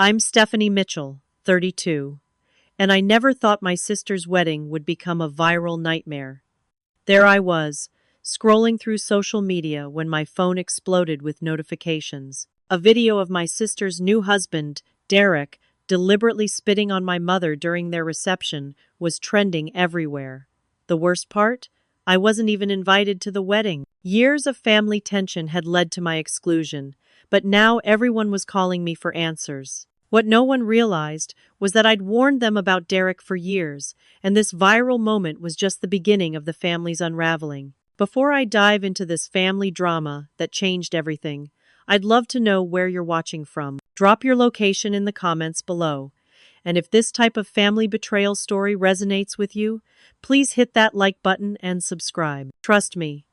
I'm Stephanie Mitchell, 32, and I never thought my sister's wedding would become a viral nightmare. There I was, scrolling through social media when my phone exploded with notifications. A video of my sister's new husband, Derek, deliberately spitting on my mother during their reception was trending everywhere. The worst part? I wasn't even invited to the wedding. Years of family tension had led to my exclusion, but now everyone was calling me for answers. What no one realized was that I'd warned them about Derek for years, and this viral moment was just the beginning of the family's unraveling. Before I dive into this family drama that changed everything, I'd love to know where you're watching from. Drop your location in the comments below. And if this type of family betrayal story resonates with you, please hit that like button and subscribe. Trust me,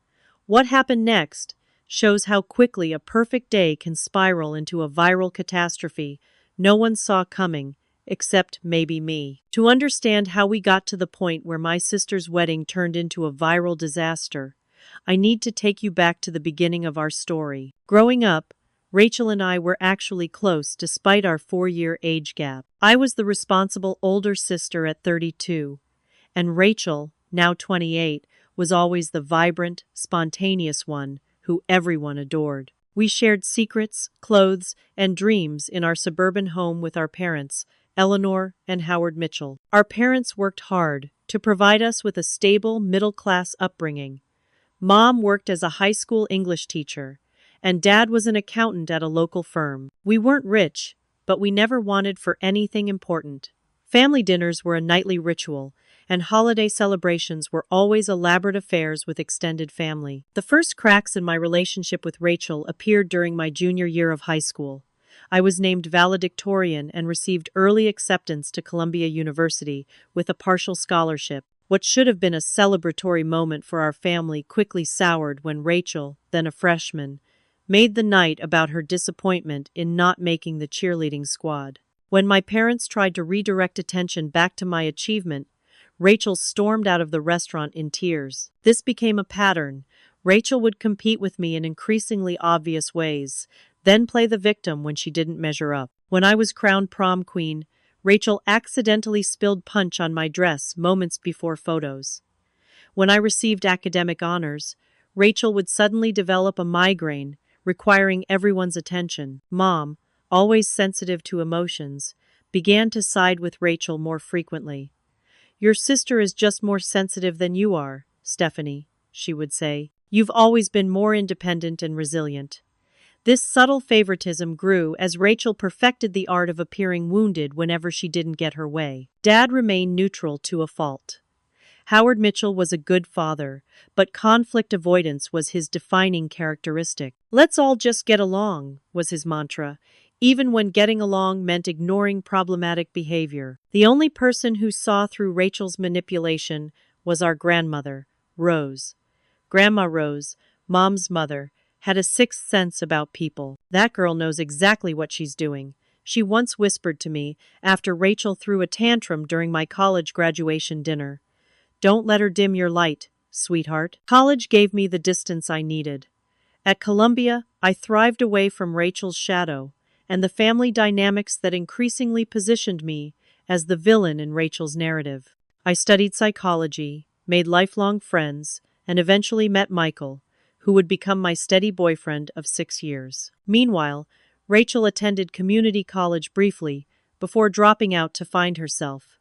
what happened next shows how quickly a perfect day can spiral into a viral catastrophe no one saw coming, except maybe me. To understand how we got to the point where my sister's wedding turned into a viral disaster, I need to take you back to the beginning of our story. Growing up, Rachel and I were actually close despite our 4-year age gap. I was the responsible older sister at 32, and Rachel, now 28, was always the vibrant, spontaneous one who everyone adored. We shared secrets, clothes, and dreams in our suburban home with our parents, Eleanor and Howard Mitchell. Our parents worked hard to provide us with a stable, middle-class upbringing. Mom worked as a high school English teacher, and Dad was an accountant at a local firm. We weren't rich, but we never wanted for anything important. Family dinners were a nightly ritual, and holiday celebrations were always elaborate affairs with extended family. The first cracks in my relationship with Rachel appeared during my junior year of high school. I was named valedictorian and received early acceptance to Columbia University with a partial scholarship. What should have been a celebratory moment for our family quickly soured when Rachel, then a freshman, made the night about her disappointment in not making the cheerleading squad. When my parents tried to redirect attention back to my achievement, Rachel stormed out of the restaurant in tears. This became a pattern. Rachel would compete with me in increasingly obvious ways, then play the victim when she didn't measure up. When I was crowned prom queen, Rachel accidentally spilled punch on my dress moments before photos. When I received academic honors, Rachel would suddenly develop a migraine, requiring everyone's attention. Mom, always sensitive to emotions, began to side with Rachel more frequently. "Your sister is just more sensitive than you are, Stephanie," she would say. "You've always been more independent and resilient." This subtle favoritism grew as Rachel perfected the art of appearing wounded whenever she didn't get her way. Dad remained neutral to a fault. Howard Mitchell was a good father, but conflict avoidance was his defining characteristic. "Let's all just get along," was his mantra, even when getting along meant ignoring problematic behavior. The only person who saw through Rachel's manipulation was our grandmother, Rose. Grandma Rose, Mom's mother, had a sixth sense about people. "That girl knows exactly what she's doing," she once whispered to me after Rachel threw a tantrum during my college graduation dinner. "Don't let her dim your light, sweetheart." College gave me the distance I needed. At Columbia, I thrived away from Rachel's shadow and the family dynamics that increasingly positioned me as the villain in Rachel's narrative. I studied psychology, made lifelong friends, and eventually met Michael, who would become my steady boyfriend of 6 years. Meanwhile, Rachel attended community college briefly before dropping out to find herself.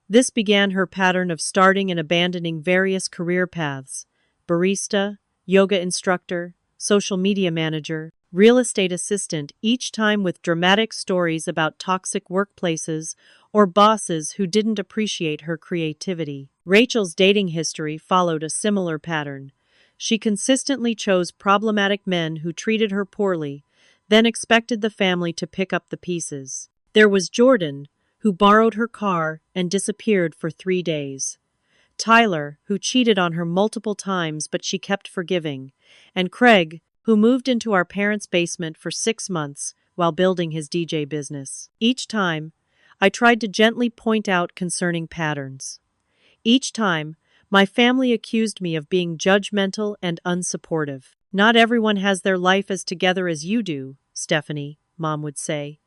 This began her pattern of starting and abandoning various career paths: barista, yoga instructor, social media manager, real estate assistant, each time with dramatic stories about toxic workplaces or bosses who didn't appreciate her creativity. Rachel's dating history followed a similar pattern. She consistently chose problematic men who treated her poorly, then expected the family to pick up the pieces. There was Jordan, who borrowed her car and disappeared for 3 days. Tyler, who cheated on her multiple times but she kept forgiving. And Craig, who moved into our parents' basement for 6 months while building his DJ business. Each time, I tried to gently point out concerning patterns. Each time, my family accused me of being judgmental and unsupportive. "Not everyone has their life as together as you do, Stephanie," Mom would say.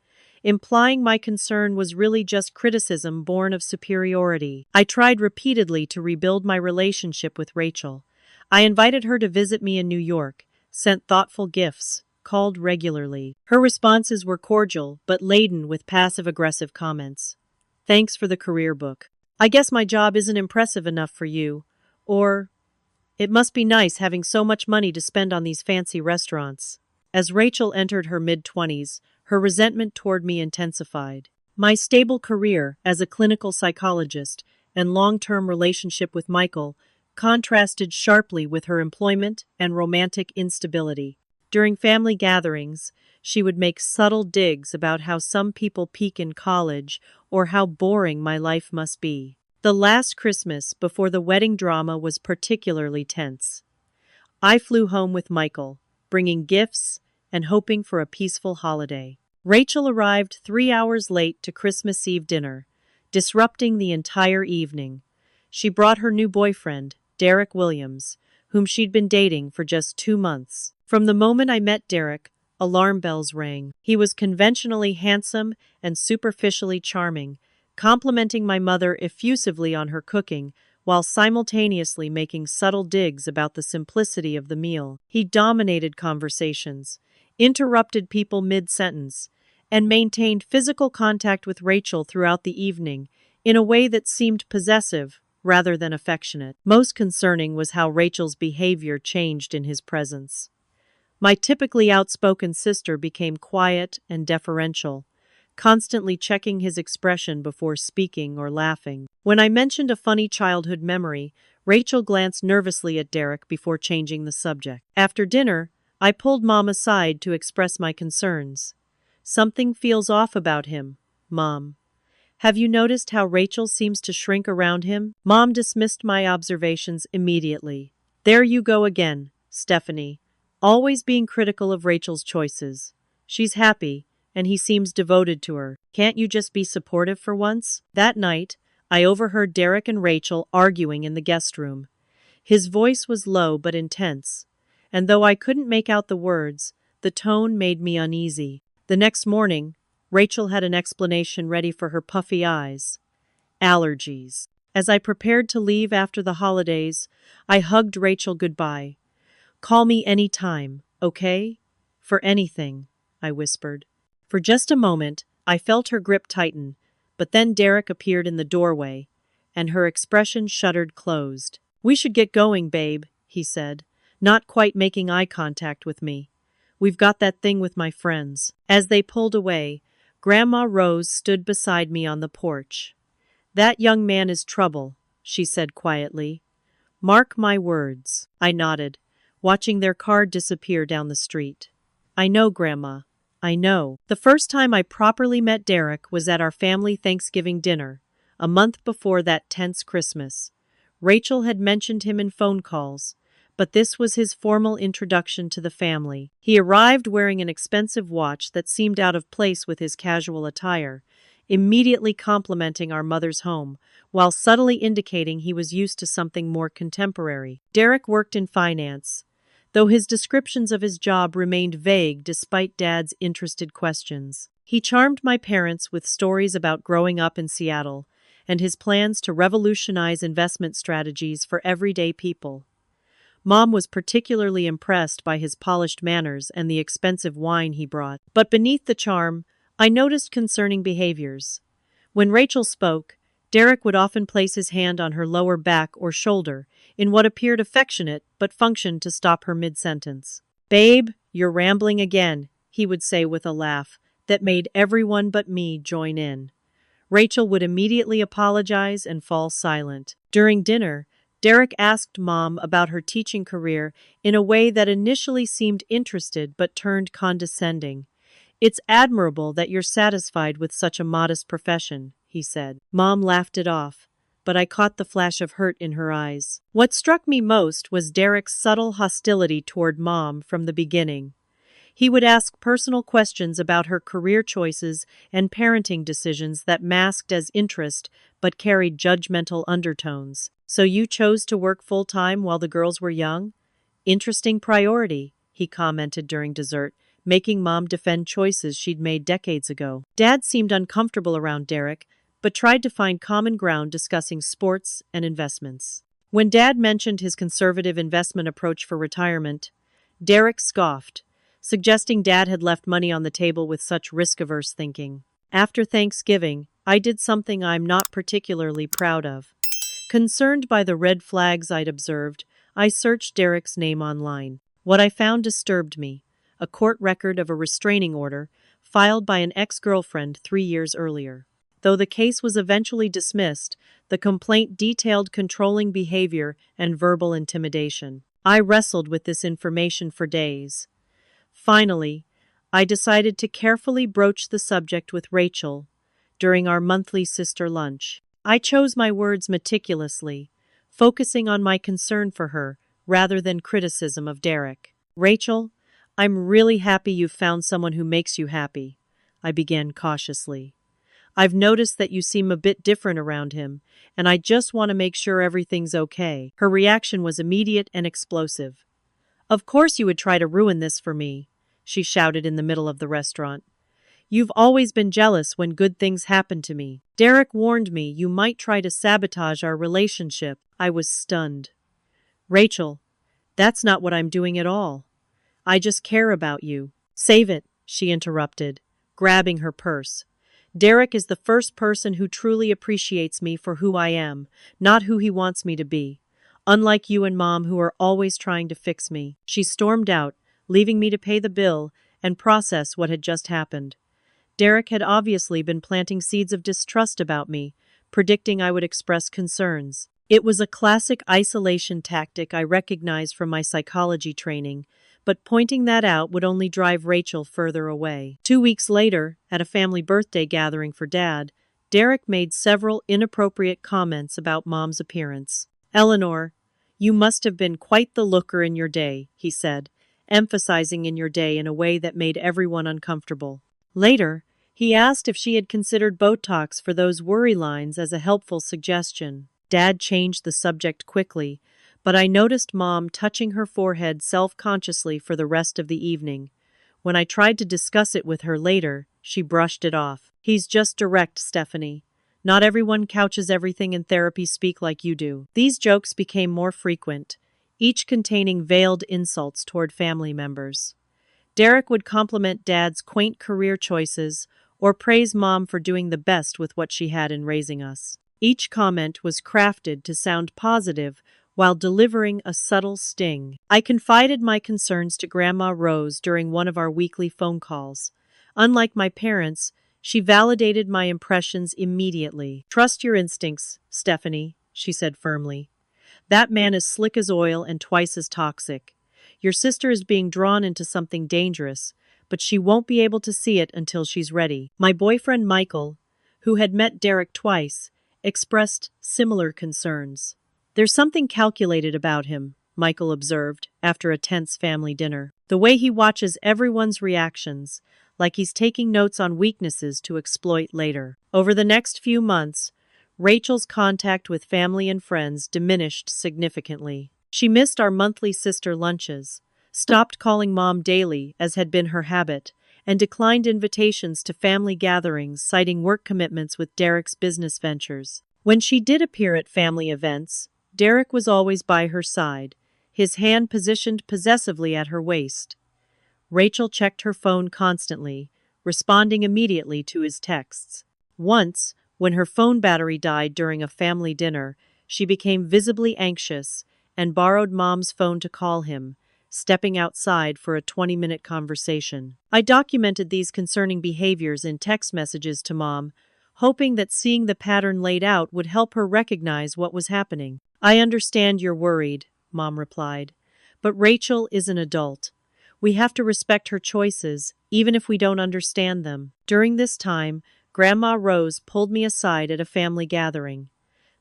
implying my concern was really just criticism born of superiority. I tried repeatedly to rebuild my relationship with Rachel. I invited her to visit me in New York, sent thoughtful gifts, called regularly. Her responses were cordial, but laden with passive-aggressive comments. Thanks for the career book. I guess my job isn't impressive enough for you. Or, it must be nice having so much money to spend on these fancy restaurants. As Rachel entered her mid-20s, her resentment toward me intensified. My stable career as a clinical psychologist and long-term relationship with Michael contrasted sharply with her employment and romantic instability. During family gatherings, she would make subtle digs about how some people peak in college or how boring my life must be. The last Christmas before the wedding drama was particularly tense. I flew home with Michael, bringing gifts and hoping for a peaceful holiday. Rachel arrived 3 hours late to Christmas Eve dinner, disrupting the entire evening. She brought her new boyfriend, Derek Williams, whom she'd been dating for just 2 months. From the moment I met Derek, alarm bells rang. He was conventionally handsome and superficially charming, complimenting my mother effusively on her cooking, while simultaneously making subtle digs about the simplicity of the meal. He dominated conversations, interrupted people mid-sentence, and maintained physical contact with Rachel throughout the evening in a way that seemed possessive rather than affectionate. Most concerning was how Rachel's behavior changed in his presence. My typically outspoken sister became quiet and deferential, constantly checking his expression before speaking or laughing. When I mentioned a funny childhood memory, Rachel glanced nervously at Derek before changing the subject. After dinner, I pulled Mom aside to express my concerns. Something feels off about him, Mom. Have you noticed how Rachel seems to shrink around him? Mom dismissed my observations immediately. There you go again, Stephanie. Always being critical of Rachel's choices. She's happy, and he seems devoted to her. Can't you just be supportive for once? That night, I overheard Derek and Rachel arguing in the guest room. His voice was low but intense, and though I couldn't make out the words, the tone made me uneasy. The next morning, Rachel had an explanation ready for her puffy eyes. Allergies. As I prepared to leave after the holidays, I hugged Rachel goodbye. Call me any time, okay? For anything, I whispered. For just a moment, I felt her grip tighten, but then Derek appeared in the doorway, and her expression shuttered closed. We should get going, babe, he said, not quite making eye contact with me. We've got that thing with my friends. As they pulled away, Grandma Rose stood beside me on the porch. That young man is trouble, she said quietly. Mark my words. I nodded, watching their car disappear down the street. I know, Grandma. I know. The first time I properly met Derek was at our family Thanksgiving dinner, a month before that tense Christmas. Rachel had mentioned him in phone calls, but this was his formal introduction to the family. He arrived wearing an expensive watch that seemed out of place with his casual attire, immediately complimenting our mother's home, while subtly indicating he was used to something more contemporary. Derek worked in finance, though his descriptions of his job remained vague despite Dad's interested questions. He charmed my parents with stories about growing up in Seattle and his plans to revolutionize investment strategies for everyday people. Mom was particularly impressed by his polished manners and the expensive wine he brought. But beneath the charm, I noticed concerning behaviors. When Rachel spoke, Derek would often place his hand on her lower back or shoulder in what appeared affectionate but functioned to stop her mid-sentence. Babe, you're rambling again, he would say with a laugh that made everyone but me join in. Rachel would immediately apologize and fall silent. During dinner, Derek asked Mom about her teaching career in a way that initially seemed interested but turned condescending. It's admirable that you're satisfied with such a modest profession, he said. Mom laughed it off, but I caught the flash of hurt in her eyes. What struck me most was Derek's subtle hostility toward Mom from the beginning. He would ask personal questions about her career choices and parenting decisions that masked as interest but carried judgmental undertones. So you chose to work full-time while the girls were young? Interesting priority, he commented during dessert, making Mom defend choices she'd made decades ago. Dad seemed uncomfortable around Derek, but tried to find common ground discussing sports and investments. When Dad mentioned his conservative investment approach for retirement, Derek scoffed, suggesting Dad had left money on the table with such risk-averse thinking. After Thanksgiving, I did something I'm not particularly proud of. Concerned by the red flags I'd observed, I searched Derek's name online. What I found disturbed me: a court record of a restraining order filed by an ex-girlfriend 3 years earlier. Though the case was eventually dismissed, the complaint detailed controlling behavior and verbal intimidation. I wrestled with this information for days. Finally, I decided to carefully broach the subject with Rachel during our monthly sister lunch. I chose my words meticulously, focusing on my concern for her rather than criticism of Derek. "Rachel, I'm really happy you've found someone who makes you happy," I began cautiously. "I've noticed that you seem a bit different around him, and I just want to make sure everything's okay." Her reaction was immediate and explosive. "Of course you would try to ruin this for me," she shouted in the middle of the restaurant. "You've always been jealous when good things happen to me. Derek warned me you might try to sabotage our relationship." I was stunned. "Rachel, that's not what I'm doing at all. I just care about you." "Save it," she interrupted, grabbing her purse. "Derek is the first person who truly appreciates me for who I am, not who he wants me to be. Unlike you and Mom, who are always trying to fix me." She stormed out, leaving me to pay the bill and process what had just happened. Derek had obviously been planting seeds of distrust about me, predicting I would express concerns. It was a classic isolation tactic I recognized from my psychology training, but pointing that out would only drive Rachel further away. 2 weeks later, at a family birthday gathering for Dad, Derek made several inappropriate comments about Mom's appearance. "Eleanor, you must have been quite the looker in your day," he said, emphasizing "in your day" in a way that made everyone uncomfortable. Later, he asked if she had considered Botox for those worry lines as a helpful suggestion. Dad changed the subject quickly, but I noticed Mom touching her forehead self-consciously for the rest of the evening. When I tried to discuss it with her later, she brushed it off. "He's just direct, Stephanie. Not everyone couches everything in therapy speak like you do." These jokes became more frequent, each containing veiled insults toward family members. Derek would compliment Dad's quaint career choices or praise Mom for doing the best with what she had in raising us. Each comment was crafted to sound positive while delivering a subtle sting. I confided my concerns to Grandma Rose during one of our weekly phone calls. Unlike my parents, she validated my impressions immediately. "Trust your instincts, Stephanie," she said firmly. "That man is slick as oil and twice as toxic. Your sister is being drawn into something dangerous, but she won't be able to see it until she's ready." My boyfriend Michael, who had met Derek twice, expressed similar concerns. "There's something calculated about him," Michael observed after a tense family dinner. "The way he watches everyone's reactions, like he's taking notes on weaknesses to exploit later." Over the next few months, Rachel's contact with family and friends diminished significantly. She missed our monthly sister lunches, stopped calling Mom daily as had been her habit, and declined invitations to family gatherings, citing work commitments with Derek's business ventures. When she did appear at family events, Derek was always by her side, his hand positioned possessively at her waist. Rachel checked her phone constantly, responding immediately to his texts. Once, when her phone battery died during a family dinner, she became visibly anxious and borrowed Mom's phone to call him, stepping outside for a 20-minute conversation. I documented these concerning behaviors in text messages to Mom, hoping that seeing the pattern laid out would help her recognize what was happening. "I understand you're worried," Mom replied, "but Rachel is an adult. We have to respect her choices, even if we don't understand them." During this time, Grandma Rose pulled me aside at a family gathering.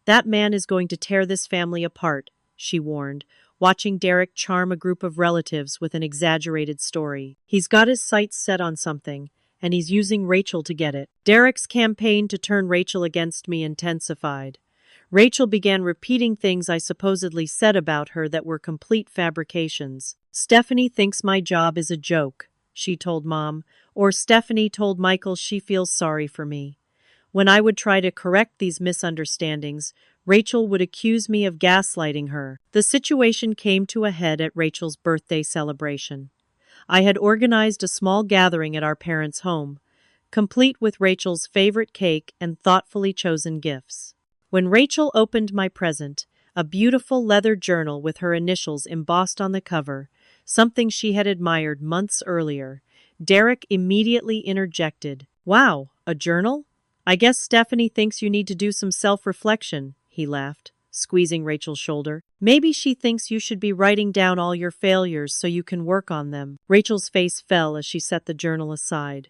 "That man is going to tear this family apart," she warned, watching Derek charm a group of relatives with an exaggerated story. "He's got his sights set on something, and he's using Rachel to get it." Derek's campaign to turn Rachel against me intensified. Rachel began repeating things I supposedly said about her that were complete fabrications. "Stephanie thinks my job is a joke," she told Mom, or Stephanie told Michael she feels sorry for me. When I would try to correct these misunderstandings, Rachel would accuse me of gaslighting her. The situation came to a head at Rachel's birthday celebration. I had organized a small gathering at our parents' home, complete with Rachel's favorite cake and thoughtfully chosen gifts. When Rachel opened my present, a beautiful leather journal with her initials embossed on the cover, something she had admired months earlier, Derek immediately interjected, "Wow, a journal? I guess Stephanie thinks you need to do some self-reflection," he laughed, squeezing Rachel's shoulder. "Maybe she thinks you should be writing down all your failures so you can work on them." Rachel's face fell as she set the journal aside.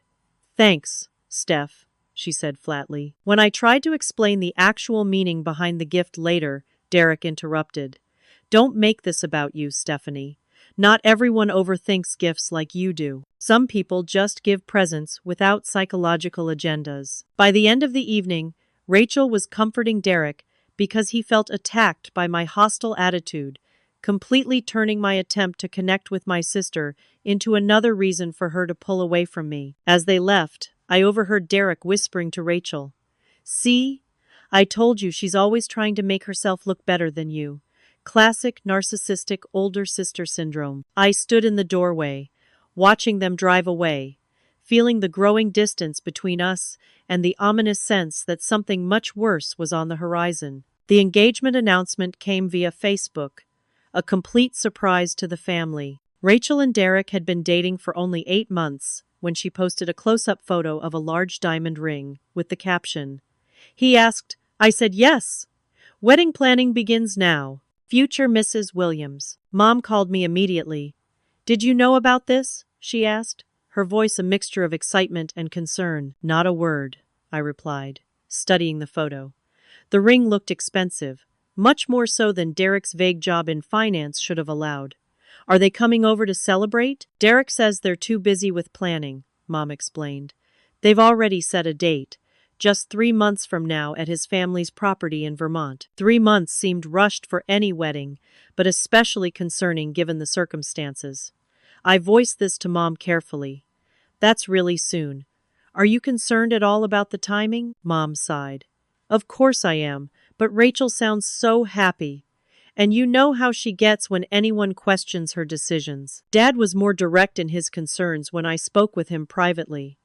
"Thanks, Steph," she said flatly. When I tried to explain the actual meaning behind the gift later, Derek interrupted. "Don't make this about you, Stephanie. Not everyone overthinks gifts like you do. Some people just give presents without psychological agendas." By the end of the evening, Rachel was comforting Derek because he felt attacked by my hostile attitude, completely turning my attempt to connect with my sister into another reason for her to pull away from me. As they left, I overheard Derek whispering to Rachel, "See? I told you she's always trying to make herself look better than you. Classic narcissistic older sister syndrome." I stood in the doorway, watching them drive away, feeling the growing distance between us and the ominous sense that something much worse was on the horizon. The engagement announcement came via Facebook, a complete surprise to the family. Rachel and Derek had been dating for only 8 months when she posted a close-up photo of a large diamond ring with the caption, "He asked, I said yes. Wedding planning begins now. Future Mrs. Williams." Mom called me immediately. "Did you know about this?" she asked, her voice a mixture of excitement and concern. "Not a word," I replied, studying the photo. The ring looked expensive, much more so than Derek's vague job in finance should have allowed. "Are they coming over to celebrate?" "Derek says they're too busy with planning," Mom explained. "They've already set a date, just 3 months from now at his family's property in Vermont." 3 months seemed rushed for any wedding, but especially concerning given the circumstances. I voiced this to Mom carefully. "That's really soon. Are you concerned at all about the timing?" Mom sighed. "Of course I am, but Rachel sounds so happy. And you know how she gets when anyone questions her decisions." Dad was more direct in his concerns when I spoke with him privately.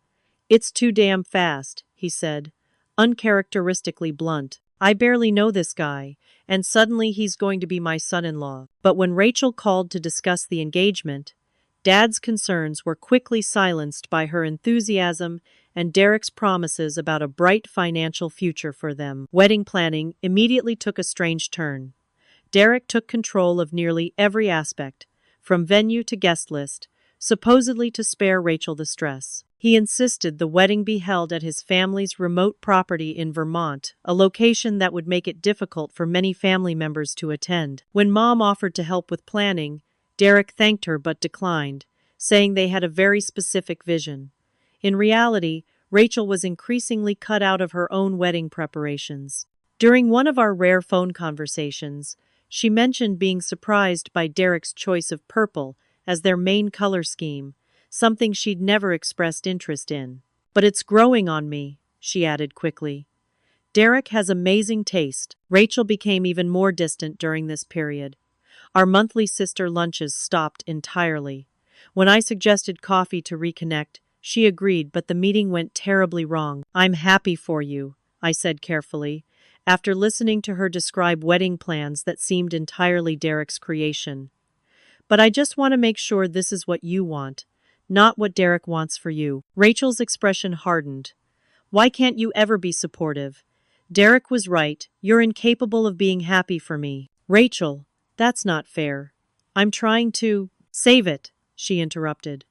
"It's too damn fast," he said, uncharacteristically blunt. "I barely know this guy, and suddenly he's going to be my son-in-law." But when Rachel called to discuss the engagement, Dad's concerns were quickly silenced by her enthusiasm and Derek's promises about a bright financial future for them. Wedding planning immediately took a strange turn. Derek took control of nearly every aspect, from venue to guest list, supposedly to spare Rachel the stress. He insisted the wedding be held at his family's remote property in Vermont, a location that would make it difficult for many family members to attend. When Mom offered to help with planning, Derek thanked her but declined, saying they had a very specific vision. In reality, Rachel was increasingly cut out of her own wedding preparations. During one of our rare phone conversations, she mentioned being surprised by Derek's choice of purple as their main color scheme, something she'd never expressed interest in. "But it's growing on me," she added quickly. "Derek has amazing taste." Rachel became even more distant during this period. Our monthly sister lunches stopped entirely. When I suggested coffee to reconnect, she agreed, but the meeting went terribly wrong. "I'm happy for you," I said carefully, after listening to her describe wedding plans that seemed entirely Derek's creation. "But I just want to make sure this is what you want, not what Derek wants for you." Rachel's expression hardened. "Why can't you ever be supportive? Derek was right. You're incapable of being happy for me." "Rachel, that's not fair. I'm trying to—" "Save it," she interrupted.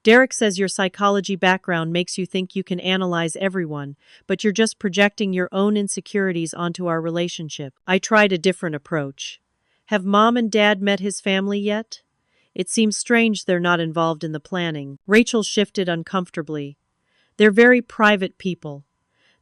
"Derek says your psychology background makes you think you can analyze everyone, but you're just projecting your own insecurities onto our relationship." I tried a different approach. "Have Mom and Dad met his family yet? It seems strange they're not involved in the planning." Rachel shifted uncomfortably. "They're very private people.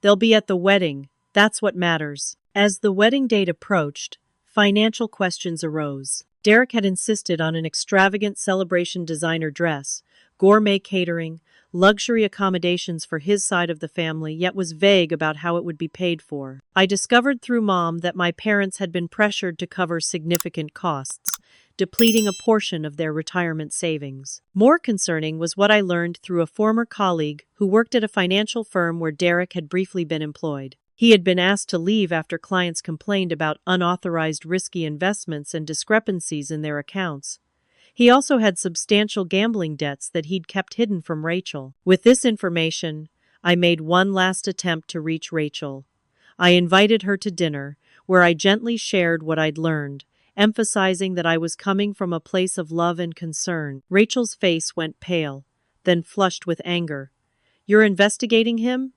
They'll be at the wedding. That's what matters." As the wedding date approached, financial questions arose. Derek had insisted on an extravagant celebration designer dress, gourmet catering, luxury accommodations for his side of the family, yet was vague about how it would be paid for. I discovered through Mom that my parents had been pressured to cover significant costs, depleting a portion of their retirement savings. More concerning was what I learned through a former colleague who worked at a financial firm where Derek had briefly been employed. He had been asked to leave after clients complained about unauthorized risky investments and discrepancies in their accounts. He also had substantial gambling debts that he'd kept hidden from Rachel. With this information, I made one last attempt to reach Rachel. I invited her to dinner, where I gently shared what I'd learned, emphasizing that I was coming from a place of love and concern. Rachel's face went pale, then flushed with anger. "You're investigating him?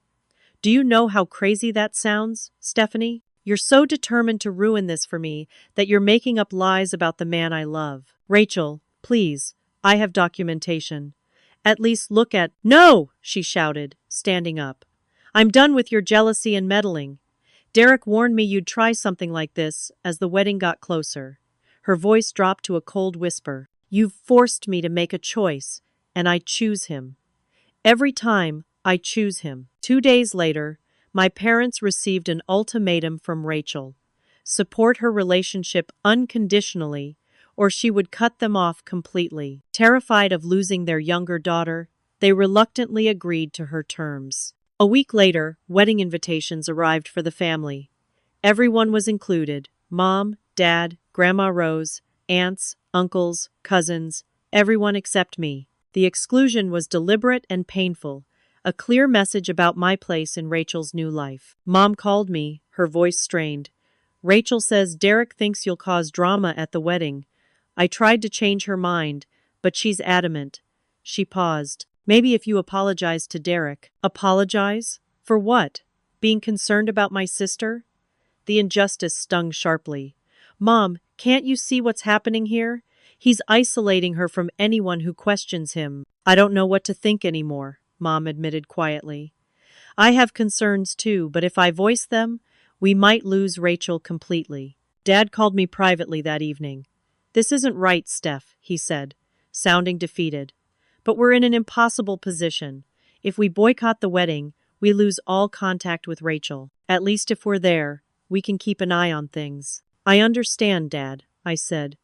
Do you know how crazy that sounds, Stephanie? You're so determined to ruin this for me that you're making up lies about the man I love." "Rachel, please, I have documentation. At least look at—" "No!" she shouted, standing up. "I'm done with your jealousy and meddling. Derek warned me you'd try something like this as the wedding got closer." Her voice dropped to a cold whisper. "You've forced me to make a choice, and I choose him. Every time, I choose him." 2 days later, my parents received an ultimatum from Rachel: support her relationship unconditionally, or she would cut them off completely. Terrified of losing their younger daughter, they reluctantly agreed to her terms. A week later, wedding invitations arrived for the family. Everyone was included: Mom, Dad, Grandma Rose, aunts, uncles, cousins, everyone except me. The exclusion was deliberate and painful, a clear message about my place in Rachel's new life. Mom called me, her voice strained. "Rachel says Derek thinks you'll cause drama at the wedding." I tried to change her mind, but she's adamant. She paused. "Maybe if you apologize to Derek." "Apologize? For what? Being concerned about my sister?" The injustice stung sharply. "Mom, can't you see what's happening here? He's isolating her from anyone who questions him." "I don't know what to think anymore," Mom admitted quietly. "I have concerns too, but if I voice them, we might lose Rachel completely." Dad called me privately that evening. "This isn't right, Steph," he said, sounding defeated. "But we're in an impossible position. If we boycott the wedding, we lose all contact with Rachel. At least if we're there, we can keep an eye on things." "I understand, Dad," I said,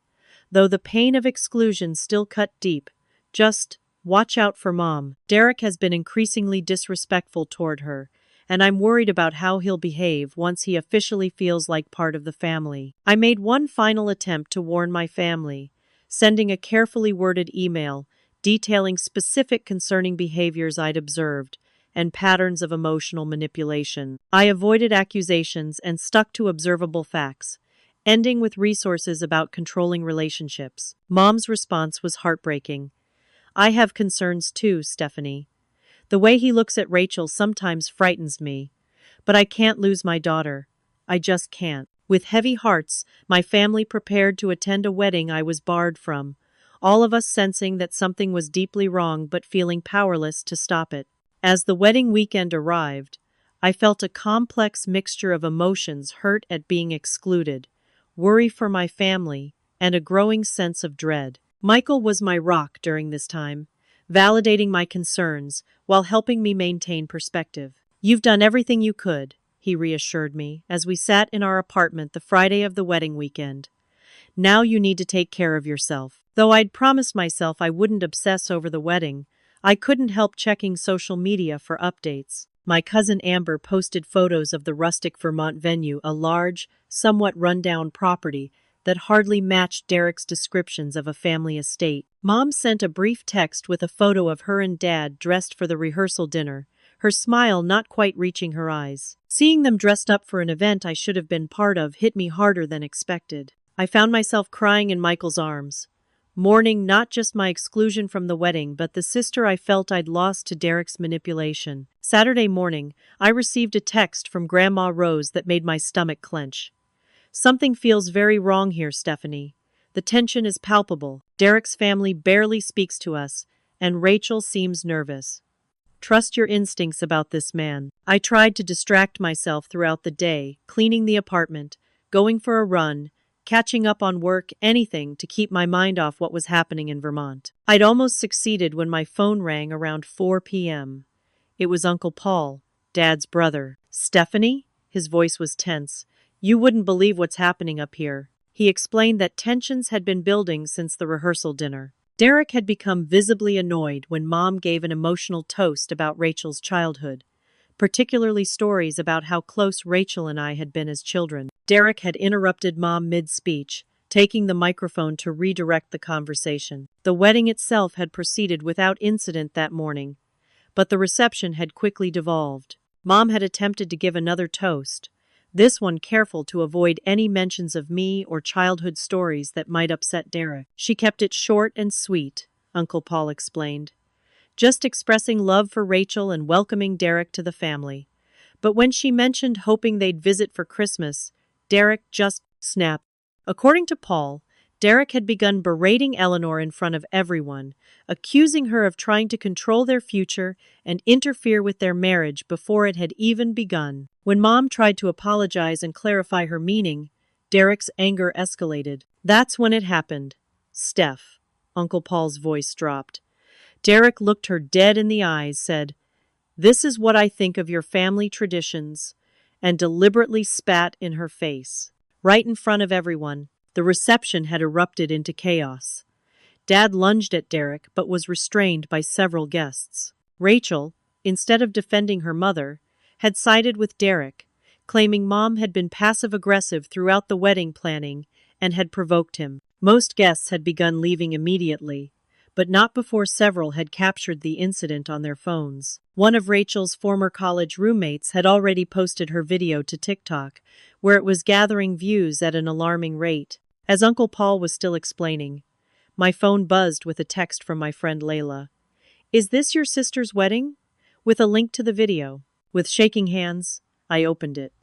though the pain of exclusion still cut deep. "Just watch out for Mom. Derek has been increasingly disrespectful toward her, and I'm worried about how he'll behave once he officially feels like part of the family." I made one final attempt to warn my family, sending a carefully worded email detailing specific concerning behaviors I'd observed and patterns of emotional manipulation. I avoided accusations and stuck to observable facts, ending with resources about controlling relationships. Mom's response was heartbreaking. "I have concerns too, Stephanie. The way he looks at Rachel sometimes frightens me. But I can't lose my daughter. I just can't." With heavy hearts, my family prepared to attend a wedding I was barred from, all of us sensing that something was deeply wrong but feeling powerless to stop it. As the wedding weekend arrived, I felt a complex mixture of emotions: hurt at being excluded, worry for my family, and a growing sense of dread. Michael was my rock during this time, validating my concerns while helping me maintain perspective. "You've done everything you could," he reassured me as we sat in our apartment the Friday of the wedding weekend. "Now you need to take care of yourself." Though I'd promised myself I wouldn't obsess over the wedding, I couldn't help checking social media for updates. My cousin Amber posted photos of the rustic Vermont venue, a large, somewhat run-down property that hardly matched Derek's descriptions of a family estate. Mom sent a brief text with a photo of her and Dad dressed for the rehearsal dinner, her smile not quite reaching her eyes. Seeing them dressed up for an event I should have been part of hit me harder than expected. I found myself crying in Michael's arms, mourning not just my exclusion from the wedding but the sister I felt I'd lost to Derek's manipulation. Saturday morning, I received a text from Grandma Rose that made my stomach clench. "Something feels very wrong here, Stephanie. The tension is palpable. Derek's family barely speaks to us, and Rachel seems nervous. Trust your instincts about this man." I tried to distract myself throughout the day, cleaning the apartment, going for a run, catching up on work, anything to keep my mind off what was happening in Vermont. I'd almost succeeded when my phone rang around 4 p.m. It was Uncle Paul, Dad's brother. "Stephanie?" His voice was tense. "You wouldn't believe what's happening up here." He explained that tensions had been building since the rehearsal dinner. Derek had become visibly annoyed when Mom gave an emotional toast about Rachel's childhood, particularly stories about how close Rachel and I had been as children. Derek had interrupted Mom mid-speech, taking the microphone to redirect the conversation. The wedding itself had proceeded without incident that morning, but the reception had quickly devolved. Mom had attempted to give another toast, this one careful to avoid any mentions of me or childhood stories that might upset Derek. She kept it short and sweet, Uncle Paul explained, just expressing love for Rachel and welcoming Derek to the family. But when she mentioned hoping they'd visit for Christmas, Derek just snapped. According to Paul, Derek had begun berating Eleanor in front of everyone, accusing her of trying to control their future and interfere with their marriage before it had even begun. When Mom tried to apologize and clarify her meaning, Derek's anger escalated. "That's when it happened. Steph." Uncle Paul's voice dropped. Derek looked her dead in the eyes, said, "This is what I think of your family traditions," and deliberately spat in her face. Right in front of everyone, the reception had erupted into chaos. Dad lunged at Derek but was restrained by several guests. Rachel, instead of defending her mother, had sided with Derek, claiming Mom had been passive-aggressive throughout the wedding planning and had provoked him. Most guests had begun leaving immediately, but not before several had captured the incident on their phones. One of Rachel's former college roommates had already posted her video to TikTok, where it was gathering views at an alarming rate. As Uncle Paul was still explaining, my phone buzzed with a text from my friend Layla. "Is this your sister's wedding?" With a link to the video. With shaking hands, I opened it.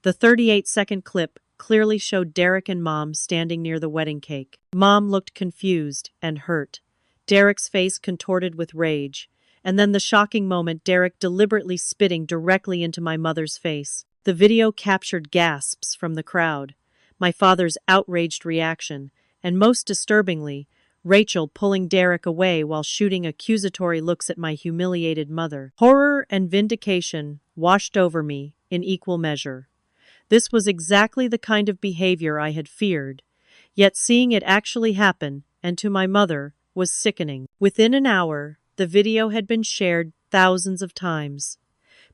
The 38-second clip clearly showed Derek and Mom standing near the wedding cake. Mom looked confused and hurt. Derek's face contorted with rage, and then the shocking moment Derek deliberately spitting directly into my mother's face. The video captured gasps from the crowd, my father's outraged reaction, and most disturbingly, Rachel pulling Derek away while shooting accusatory looks at my humiliated mother. Horror and vindication washed over me in equal measure. This was exactly the kind of behavior I had feared, yet seeing it actually happen, and to my mother, was sickening. Within an hour, the video had been shared thousands of times.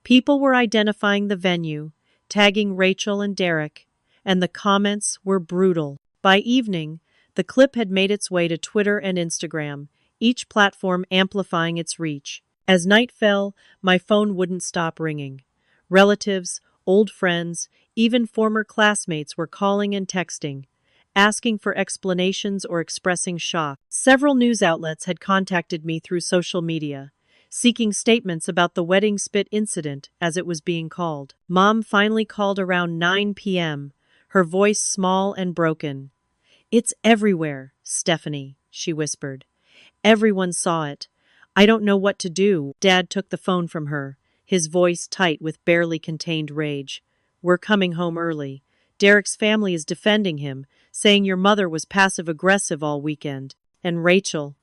People were identifying the venue, tagging Rachel and Derek, and the comments were brutal. By evening, the clip had made its way to Twitter and Instagram, each platform amplifying its reach. As night fell, my phone wouldn't stop ringing. Relatives, old friends, even former classmates were calling and texting, asking for explanations or expressing shock. Several news outlets had contacted me through social media, seeking statements about the wedding spit incident, as it was being called. Mom finally called around 9 p.m., her voice small and broken. "It's everywhere, Stephanie," she whispered. "Everyone saw it. I don't know what to do." Dad took the phone from her, his voice tight with barely contained rage. "We're coming home early. Derek's family is defending him, saying your mother was passive-aggressive all weekend. And Rachel."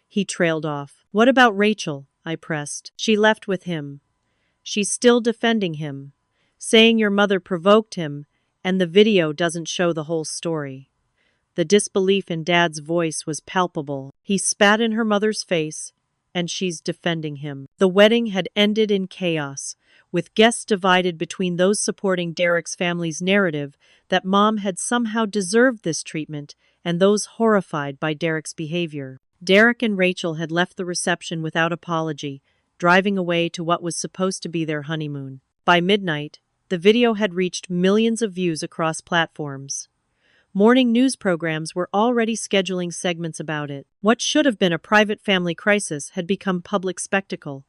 He trailed off. "What about Rachel?" I pressed. "She left with him. She's still defending him, saying your mother provoked him, and the video doesn't show the whole story." The disbelief in Dad's voice was palpable. He spat in her mother's face, and she's defending him. The wedding had ended in chaos, with guests divided between those supporting Derek's family's narrative that Mom had somehow deserved this treatment and those horrified by Derek's behavior. Derek and Rachel had left the reception without apology, driving away to what was supposed to be their honeymoon. By midnight, the video had reached millions of views across platforms. Morning news programs were already scheduling segments about it. What should have been a private family crisis had become public spectacle,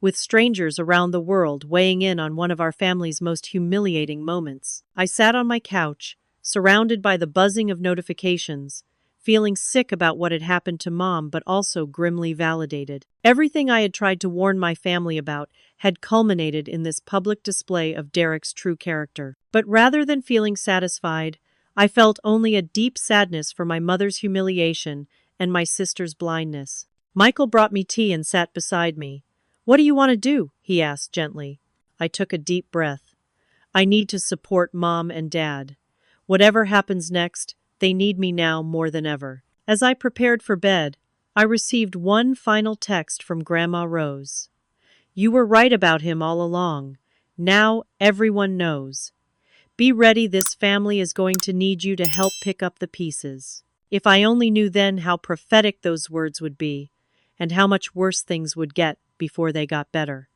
with strangers around the world weighing in on one of our family's most humiliating moments. I sat on my couch, surrounded by the buzzing of notifications, feeling sick about what had happened to Mom but also grimly validated. Everything I had tried to warn my family about had culminated in this public display of Derek's true character. But rather than feeling satisfied, I felt only a deep sadness for my mother's humiliation and my sister's blindness. Michael brought me tea and sat beside me. "What do you want to do?" he asked gently. I took a deep breath. "I need to support Mom and Dad. Whatever happens next, they need me now more than ever." As I prepared for bed, I received one final text from Grandma Rose. "You were right about him all along. Now everyone knows. Be ready, this family is going to need you to help pick up the pieces." If I only knew then how prophetic those words would be, and how much worse things would get before they got better.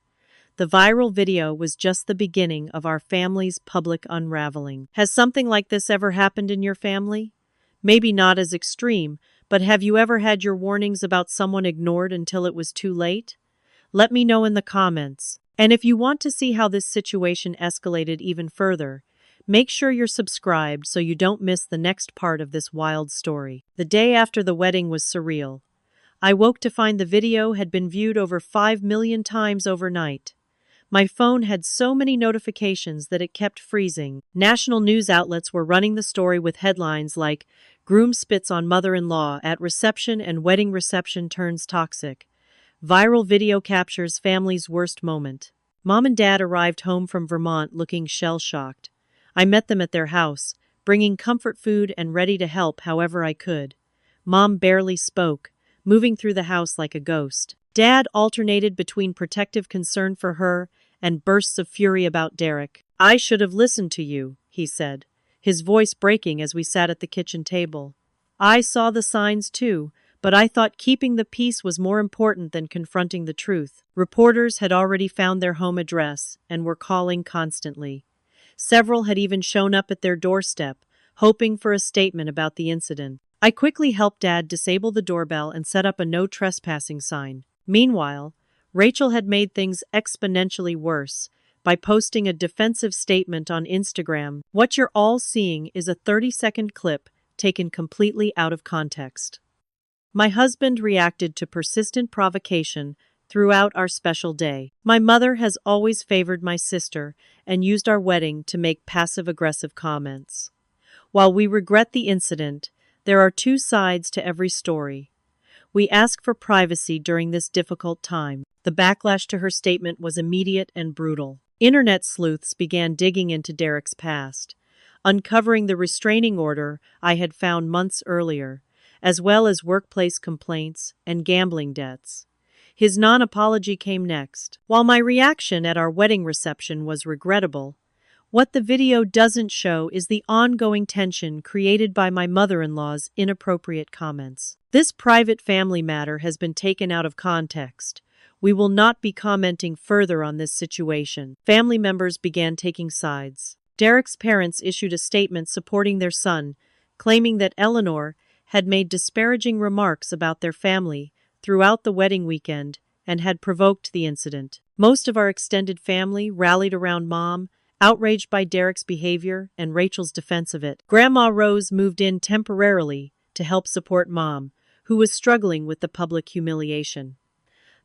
The viral video was just the beginning of our family's public unraveling. Has something like this ever happened in your family? Maybe not as extreme, but have you ever had your warnings about someone ignored until it was too late? Let me know in the comments. And if you want to see how this situation escalated even further, make sure you're subscribed so you don't miss the next part of this wild story. The day after the wedding was surreal. I woke to find the video had been viewed over 5 million times overnight. My phone had so many notifications that it kept freezing. National news outlets were running the story with headlines like, "Groom spits on mother-in-law at reception and wedding reception turns toxic." Viral video captures family's worst moment. Mom and Dad arrived home from Vermont looking shell-shocked. I met them at their house, bringing comfort food and ready to help however I could. Mom barely spoke, moving through the house like a ghost. Dad alternated between protective concern for her and bursts of fury about Derek. "I should have listened to you," he said, his voice breaking as we sat at the kitchen table. "I saw the signs too, but I thought keeping the peace was more important than confronting the truth." Reporters had already found their home address and were calling constantly. Several had even shown up at their doorstep, hoping for a statement about the incident. I quickly helped Dad disable the doorbell and set up a no trespassing sign. Meanwhile, Rachel had made things exponentially worse by posting a defensive statement on Instagram. What you're all seeing is a 30-second clip taken completely out of context. My husband reacted to persistent provocation throughout our special day. My mother has always favored my sister and used our wedding to make passive-aggressive comments. While we regret the incident, there are two sides to every story. We ask for privacy during this difficult time. The backlash to her statement was immediate and brutal. Internet sleuths began digging into Derek's past, uncovering the restraining order I had found months earlier, as well as workplace complaints and gambling debts. His non-apology came next. While my reaction at our wedding reception was regrettable, what the video doesn't show is the ongoing tension created by my mother-in-law's inappropriate comments. This private family matter has been taken out of context. We will not be commenting further on this situation. Family members began taking sides. Derek's parents issued a statement supporting their son, claiming that Eleanor had made disparaging remarks about their family throughout the wedding weekend and had provoked the incident. Most of our extended family rallied around Mom, outraged by Derek's behavior and Rachel's defense of it. Grandma Rose moved in temporarily to help support Mom, who was struggling with the public humiliation.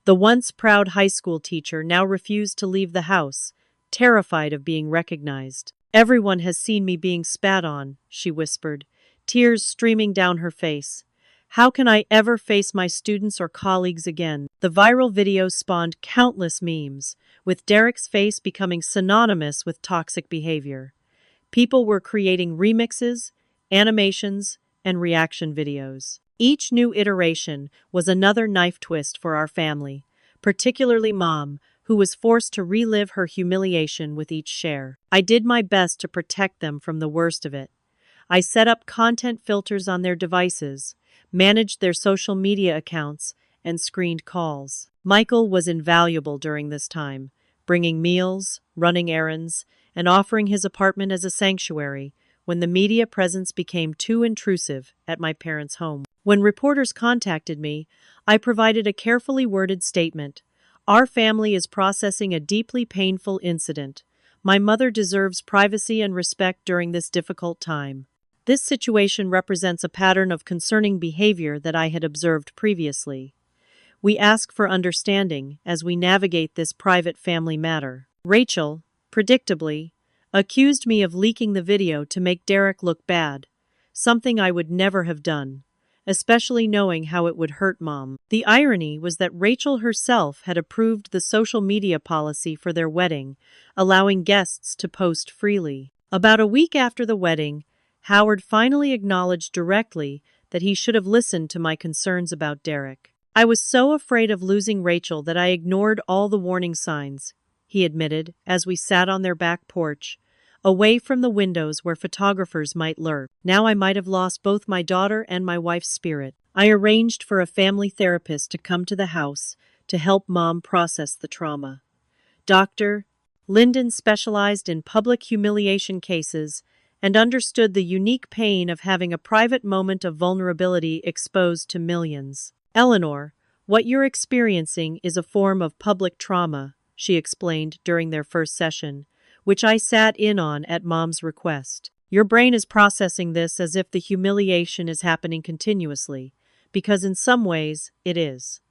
The once proud high school teacher now refused to leave the house, terrified of being recognized. "Everyone has seen me being spat on," she whispered, tears streaming down her face. "How can I ever face my students or colleagues again?" The viral video spawned countless memes, with Derek's face becoming synonymous with toxic behavior. People were creating remixes, animations, and reaction videos. Each new iteration was another knife twist for our family, particularly Mom, who was forced to relive her humiliation with each share. I did my best to protect them from the worst of it. I set up content filters on their devices, managed their social media accounts, and screened calls. Michael was invaluable during this time, bringing meals, running errands, and offering his apartment as a sanctuary when the media presence became too intrusive at my parents' home. When reporters contacted me, I provided a carefully worded statement. "Our family is processing a deeply painful incident. My mother deserves privacy and respect during this difficult time." This situation represents a pattern of concerning behavior that I had observed previously. We ask for understanding as we navigate this private family matter. Rachel, predictably, accused me of leaking the video to make Derek look bad, something I would never have done, especially knowing how it would hurt Mom. The irony was that Rachel herself had approved the social media policy for their wedding, allowing guests to post freely. About a week after the wedding, Howard finally acknowledged directly that he should have listened to my concerns about Derek. I was so afraid of losing Rachel that I ignored all the warning signs, he admitted, as we sat on their back porch, away from the windows where photographers might lurk. Now I might have lost both my daughter and my wife's spirit. I arranged for a family therapist to come to the house to help Mom process the trauma. Dr. Linden specialized in public humiliation cases and understood the unique pain of having a private moment of vulnerability exposed to millions. Eleanor, what you're experiencing is a form of public trauma, she explained during their first session, which I sat in on at Mom's request. Your brain is processing this as if the humiliation is happening continuously, because in some ways, it is.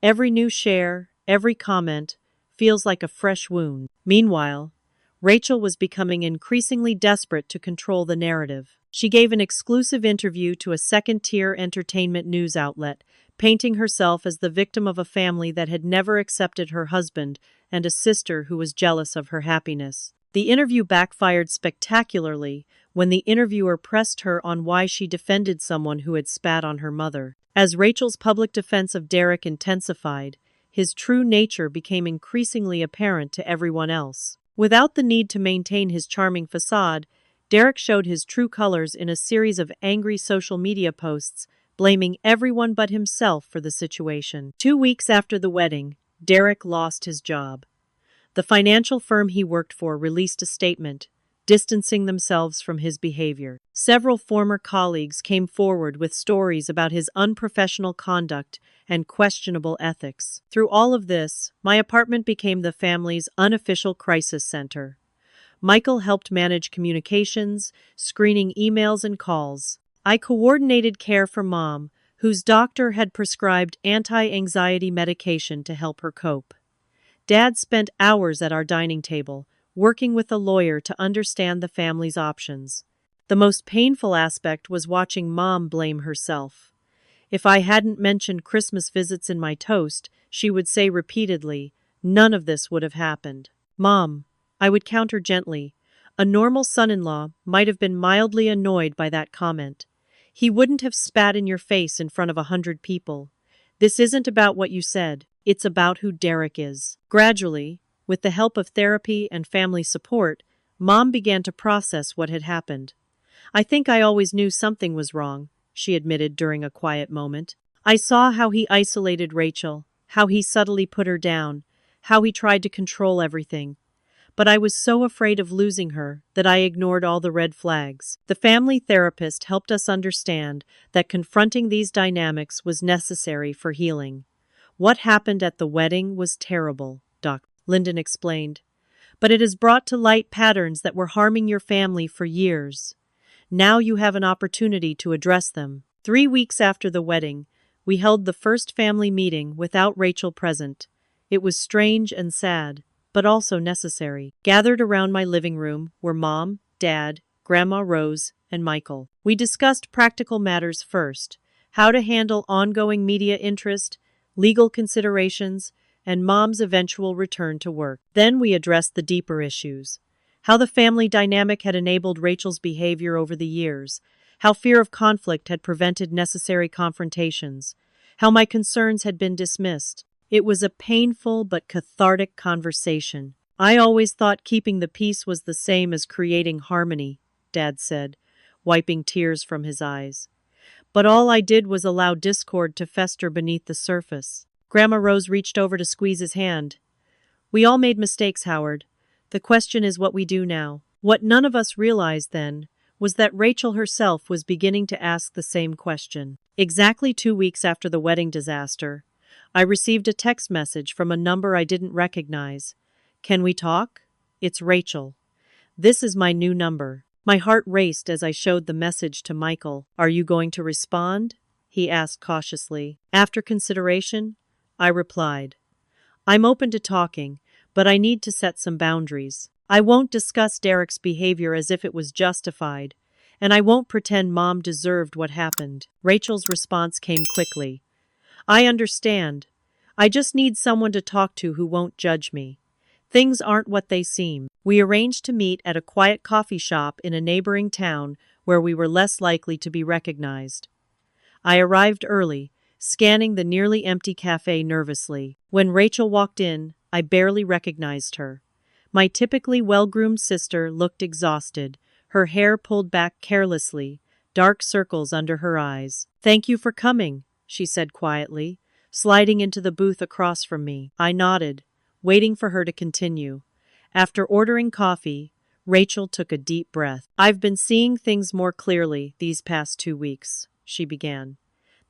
Every new share, every comment, feels like a fresh wound. Meanwhile, Rachel was becoming increasingly desperate to control the narrative. She gave an exclusive interview to a second-tier entertainment news outlet, painting herself as the victim of a family that had never accepted her husband and a sister who was jealous of her happiness. The interview backfired spectacularly when the interviewer pressed her on why she defended someone who had spat on her mother. As Rachel's public defense of Derek intensified, his true nature became increasingly apparent to everyone else. Without the need to maintain his charming facade, Derek showed his true colors in a series of angry social media posts, blaming everyone but himself for the situation. 2 weeks after the wedding, Derek lost his job. The financial firm he worked for released a statement, distancing themselves from his behavior. Several former colleagues came forward with stories about his unprofessional conduct and questionable ethics. Through all of this, my apartment became the family's unofficial crisis center. Michael helped manage communications, screening emails and calls. I coordinated care for Mom, whose doctor had prescribed anti-anxiety medication to help her cope. Dad spent hours at our dining table, working with a lawyer to understand the family's options. The most painful aspect was watching Mom blame herself. If I hadn't mentioned Christmas visits in my toast, she would say repeatedly, "None of this would have happened." "Mom," I would counter gently, "a normal son-in-law might have been mildly annoyed by that comment. He wouldn't have spat in your face in front of 100 people. This isn't about what you said, it's about who Derek is." Gradually, with the help of therapy and family support, Mom began to process what had happened. "I think I always knew something was wrong," she admitted during a quiet moment. "I saw how he isolated Rachel, how he subtly put her down, how he tried to control everything. But I was so afraid of losing her that I ignored all the red flags." The family therapist helped us understand that confronting these dynamics was necessary for healing. "What happened at the wedding was terrible," Dr. Linden explained, "but it has brought to light patterns that were harming your family for years. Now you have an opportunity to address them." 3 weeks after the wedding, we held the first family meeting without Rachel present. It was strange and sad, but also necessary. Gathered around my living room were Mom, Dad, Grandma Rose, and Michael. We discussed practical matters first: how to handle ongoing media interest, legal considerations, and Mom's eventual return to work. Then we addressed the deeper issues: how the family dynamic had enabled Rachel's behavior over the years, how fear of conflict had prevented necessary confrontations, how my concerns had been dismissed. It was a painful but cathartic conversation. "I always thought keeping the peace was the same as creating harmony," Dad said, wiping tears from his eyes. "But all I did was allow discord to fester beneath the surface." Grandma Rose reached over to squeeze his hand. "We all made mistakes, Howard. The question is what we do now." What none of us realized then was that Rachel herself was beginning to ask the same question. Exactly 2 weeks after the wedding disaster, I received a text message from a number I didn't recognize. "Can we talk? It's Rachel. This is my new number." My heart raced as I showed the message to Michael. "Are you going to respond?" he asked cautiously. After consideration, I replied, "I'm open to talking, but I need to set some boundaries." I won't discuss Derek's behavior as if it was justified, and I won't pretend Mom deserved what happened. Rachel's response came quickly. I understand. I just need someone to talk to who won't judge me. Things aren't what they seem. We arranged to meet at a quiet coffee shop in a neighboring town where we were less likely to be recognized. I arrived early, scanning the nearly empty cafe nervously. When Rachel walked in, I barely recognized her. My typically well-groomed sister looked exhausted, her hair pulled back carelessly, dark circles under her eyes. "Thank you for coming," she said quietly, sliding into the booth across from me. I nodded, waiting for her to continue. After ordering coffee, Rachel took a deep breath. "I've been seeing things more clearly these past 2 weeks," she began.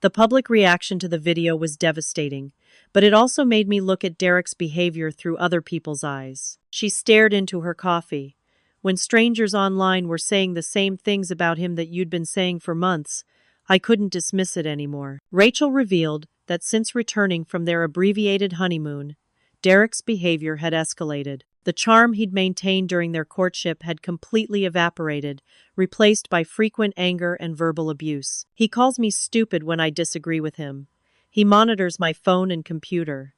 The public reaction to the video was devastating, but it also made me look at Derek's behavior through other people's eyes. She stared into her coffee. When strangers online were saying the same things about him that you'd been saying for months, I couldn't dismiss it anymore. Rachel revealed that since returning from their abbreviated honeymoon, Derek's behavior had escalated. The charm he'd maintained during their courtship had completely evaporated, replaced by frequent anger and verbal abuse. He calls me stupid when I disagree with him. He monitors my phone and computer.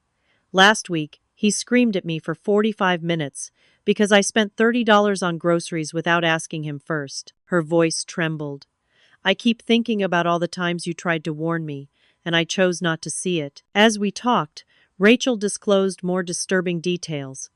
Last week, he screamed at me for 45 minutes because I spent $30 on groceries without asking him first. Her voice trembled. "I keep thinking about all the times you tried to warn me, and I chose not to see it." As we talked, Rachel disclosed more disturbing details.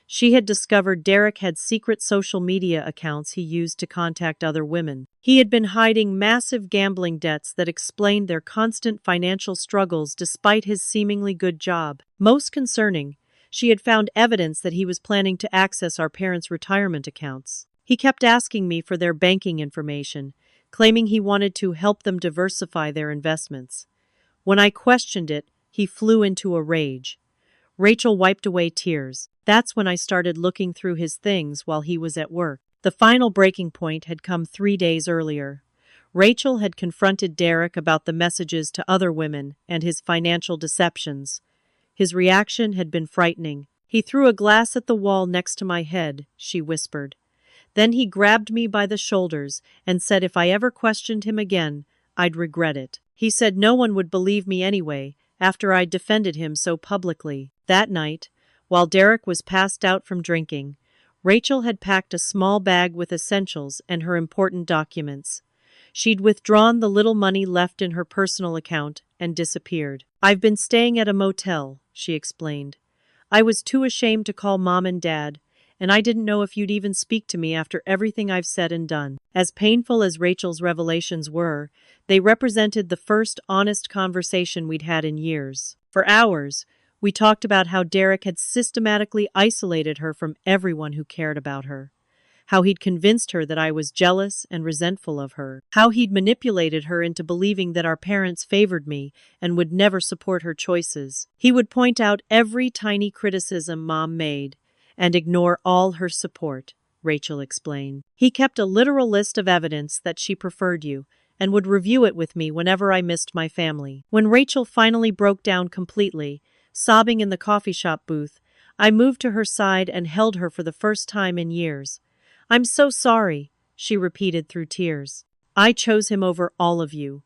She had discovered Derek had secret social media accounts he used to contact other women. He had been hiding massive gambling debts that explained their constant financial struggles despite his seemingly good job. Most concerning, she had found evidence that he was planning to access our parents' retirement accounts. He kept asking me for their banking information, claiming he wanted to help them diversify their investments. When I questioned it, he flew into a rage. Rachel wiped away tears. That's when I started looking through his things while he was at work. The final breaking point had come 3 days earlier. Rachel had confronted Derek about the messages to other women and his financial deceptions. His reaction had been frightening. "He threw a glass at the wall next to my head," she whispered. "Then he grabbed me by the shoulders and said if I ever questioned him again, I'd regret it. He said no one would believe me anyway, after I'd defended him so publicly." That night, while Derek was passed out from drinking, Rachel had packed a small bag with essentials and her important documents. She'd withdrawn the little money left in her personal account and disappeared. "I've been staying at a motel," she explained. "I was too ashamed to call Mom and Dad, and I didn't know if you'd even speak to me after everything I've said and done." As painful as Rachel's revelations were, they represented the first honest conversation we'd had in years. For hours, we talked about how Derek had systematically isolated her from everyone who cared about her, how he'd convinced her that I was jealous and resentful of her, how he'd manipulated her into believing that our parents favored me and would never support her choices. He would point out every tiny criticism Mom made and ignore all her support, Rachel explained. He kept a literal list of evidence that she preferred you and would review it with me whenever I missed my family. When Rachel finally broke down completely, sobbing in the coffee shop booth, I moved to her side and held her for the first time in years. "I'm so sorry," she repeated through tears. "I chose him over all of you.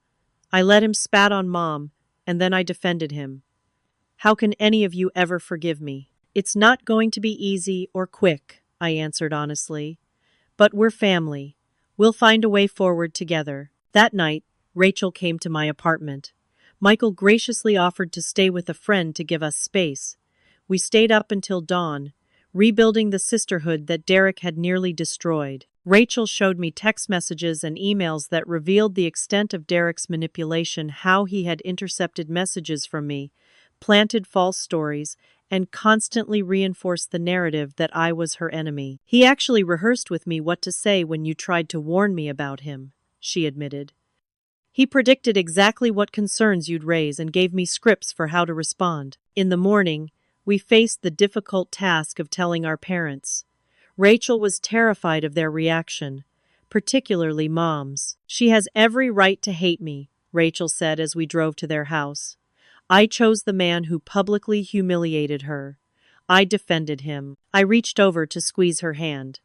I let him spat on Mom, and then I defended him. How can any of you ever forgive me?" "It's not going to be easy or quick," I answered honestly. "But we're family. We'll find a way forward together." That night, Rachel came to my apartment. Michael graciously offered to stay with a friend to give us space. We stayed up until dawn, rebuilding the sisterhood that Derek had nearly destroyed. Rachel showed me text messages and emails that revealed the extent of Derek's manipulation, how he had intercepted messages from me, planted false stories, and constantly reinforced the narrative that I was her enemy. "He actually rehearsed with me what to say when you tried to warn me about him," she admitted. "He predicted exactly what concerns you'd raise and gave me scripts for how to respond." In the morning, we faced the difficult task of telling our parents. Rachel was terrified of their reaction, particularly Mom's. "She has every right to hate me," Rachel said as we drove to their house. "I chose the man who publicly humiliated her. I defended him. I reached over to squeeze her hand.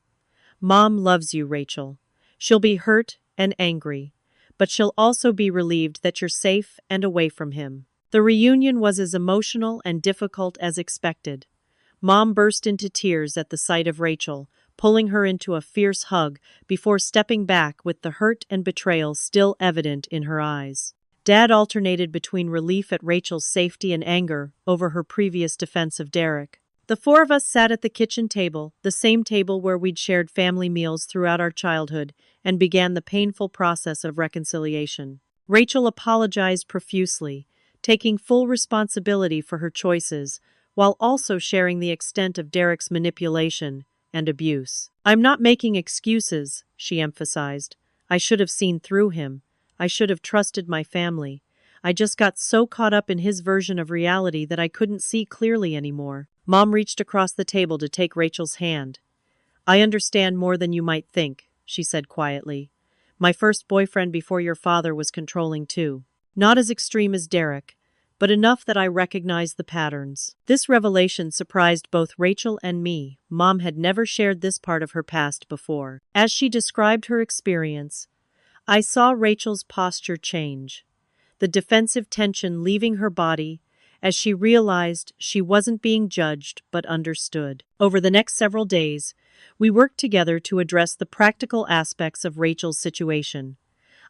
Mom loves you, Rachel. She'll be hurt and angry, but she'll also be relieved that you're safe and away from him. The reunion was as emotional and difficult as expected. Mom burst into tears at the sight of Rachel, pulling her into a fierce hug before stepping back with the hurt and betrayal still evident in her eyes. Dad alternated between relief at Rachel's safety and anger over her previous defense of Derek. The four of us sat at the kitchen table, the same table where we'd shared family meals throughout our childhood, and began the painful process of reconciliation. Rachel apologized profusely, taking full responsibility for her choices, while also sharing the extent of Derek's manipulation and abuse. "I'm not making excuses," she emphasized. "I should have seen through him. I should have trusted my family. I just got so caught up in his version of reality that I couldn't see clearly anymore." Mom reached across the table to take Rachel's hand. "I understand more than you might think," she said quietly. "My first boyfriend before your father was controlling too. Not as extreme as Derek, but enough that I recognized the patterns." This revelation surprised both Rachel and me. Mom had never shared this part of her past before. As she described her experience, I saw Rachel's posture change, the defensive tension leaving her body as she realized she wasn't being judged but understood. Over the next several days, we worked together to address the practical aspects of Rachel's situation.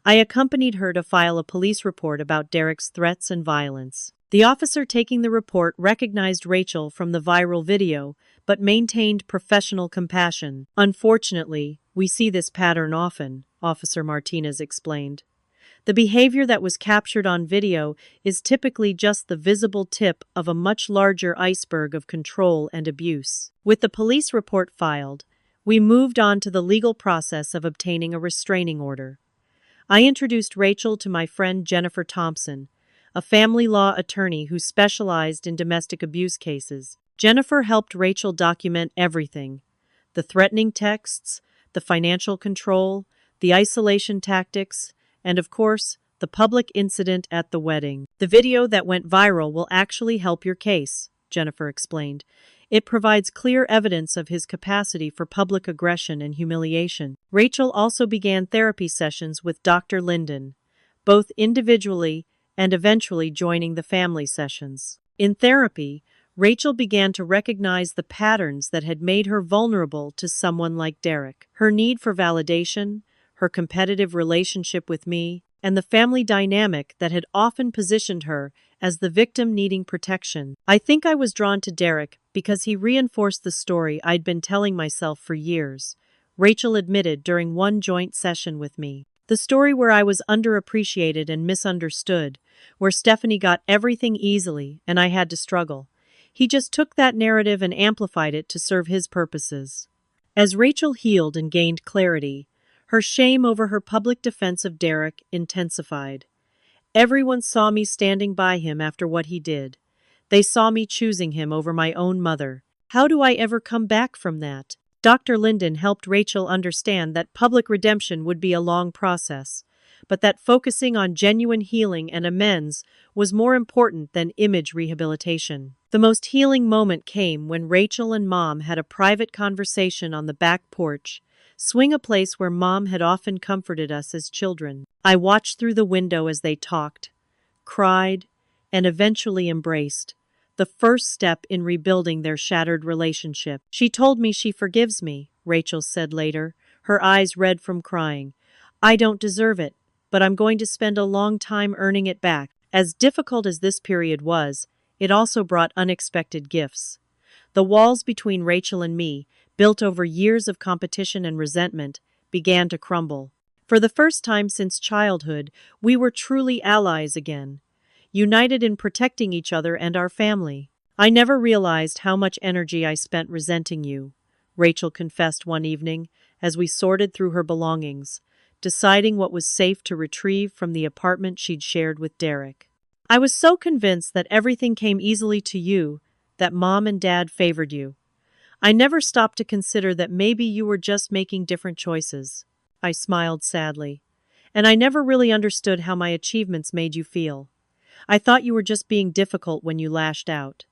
I accompanied her to file a police report about Derek's threats and violence. The officer taking the report recognized Rachel from the viral video, but maintained professional compassion. "Unfortunately, we see this pattern often," Officer Martinez explained. "The behavior that was captured on video is typically just the visible tip of a much larger iceberg of control and abuse." With the police report filed, we moved on to the legal process of obtaining a restraining order. I introduced Rachel to my friend Jennifer Thompson, a family law attorney who specialized in domestic abuse cases. Jennifer helped Rachel document everything: the threatening texts, the financial control, the isolation tactics, and of course, the public incident at the wedding. "The video that went viral will actually help your case," Jennifer explained. "It provides clear evidence of his capacity for public aggression and humiliation." Rachel also began therapy sessions with Dr. Linden, both individually and eventually joining the family sessions. In therapy, Rachel began to recognize the patterns that had made her vulnerable to someone like Derek. Her need for validation, her competitive relationship with me, and the family dynamic that had often positioned her as the victim needing protection. "I think I was drawn to Derek because he reinforced the story I'd been telling myself for years," Rachel admitted during one joint session with me. "The story where I was underappreciated and misunderstood, where Stephanie got everything easily and I had to struggle. He just took that narrative and amplified it to serve his purposes." As Rachel healed and gained clarity, her shame over her public defense of Derek intensified. "Everyone saw me standing by him after what he did. They saw me choosing him over my own mother. How do I ever come back from that?" Dr. Linden helped Rachel understand that public redemption would be a long process, but that focusing on genuine healing and amends was more important than image rehabilitation. The most healing moment came when Rachel and Mom had a private conversation on the back porch, a place where Mom had often comforted us as children. I watched through the window as they talked, cried, and eventually embraced, the first step in rebuilding their shattered relationship. "She told me she forgives me," Rachel said later, her eyes red from crying. "I don't deserve it, but I'm going to spend a long time earning it back." As difficult as this period was, it also brought unexpected gifts. The walls between Rachel and me, built over years of competition and resentment, began to crumble. For the first time since childhood, we were truly allies again, united in protecting each other and our family. "I never realized how much energy I spent resenting you," Rachel confessed one evening as we sorted through her belongings, deciding what was safe to retrieve from the apartment she'd shared with Derek. "I was so convinced that everything came easily to you, that Mom and Dad favored you. I never stopped to consider that maybe you were just making different choices." I smiled sadly. "And I never really understood how my achievements made you feel. I thought you were just being difficult when you lashed out.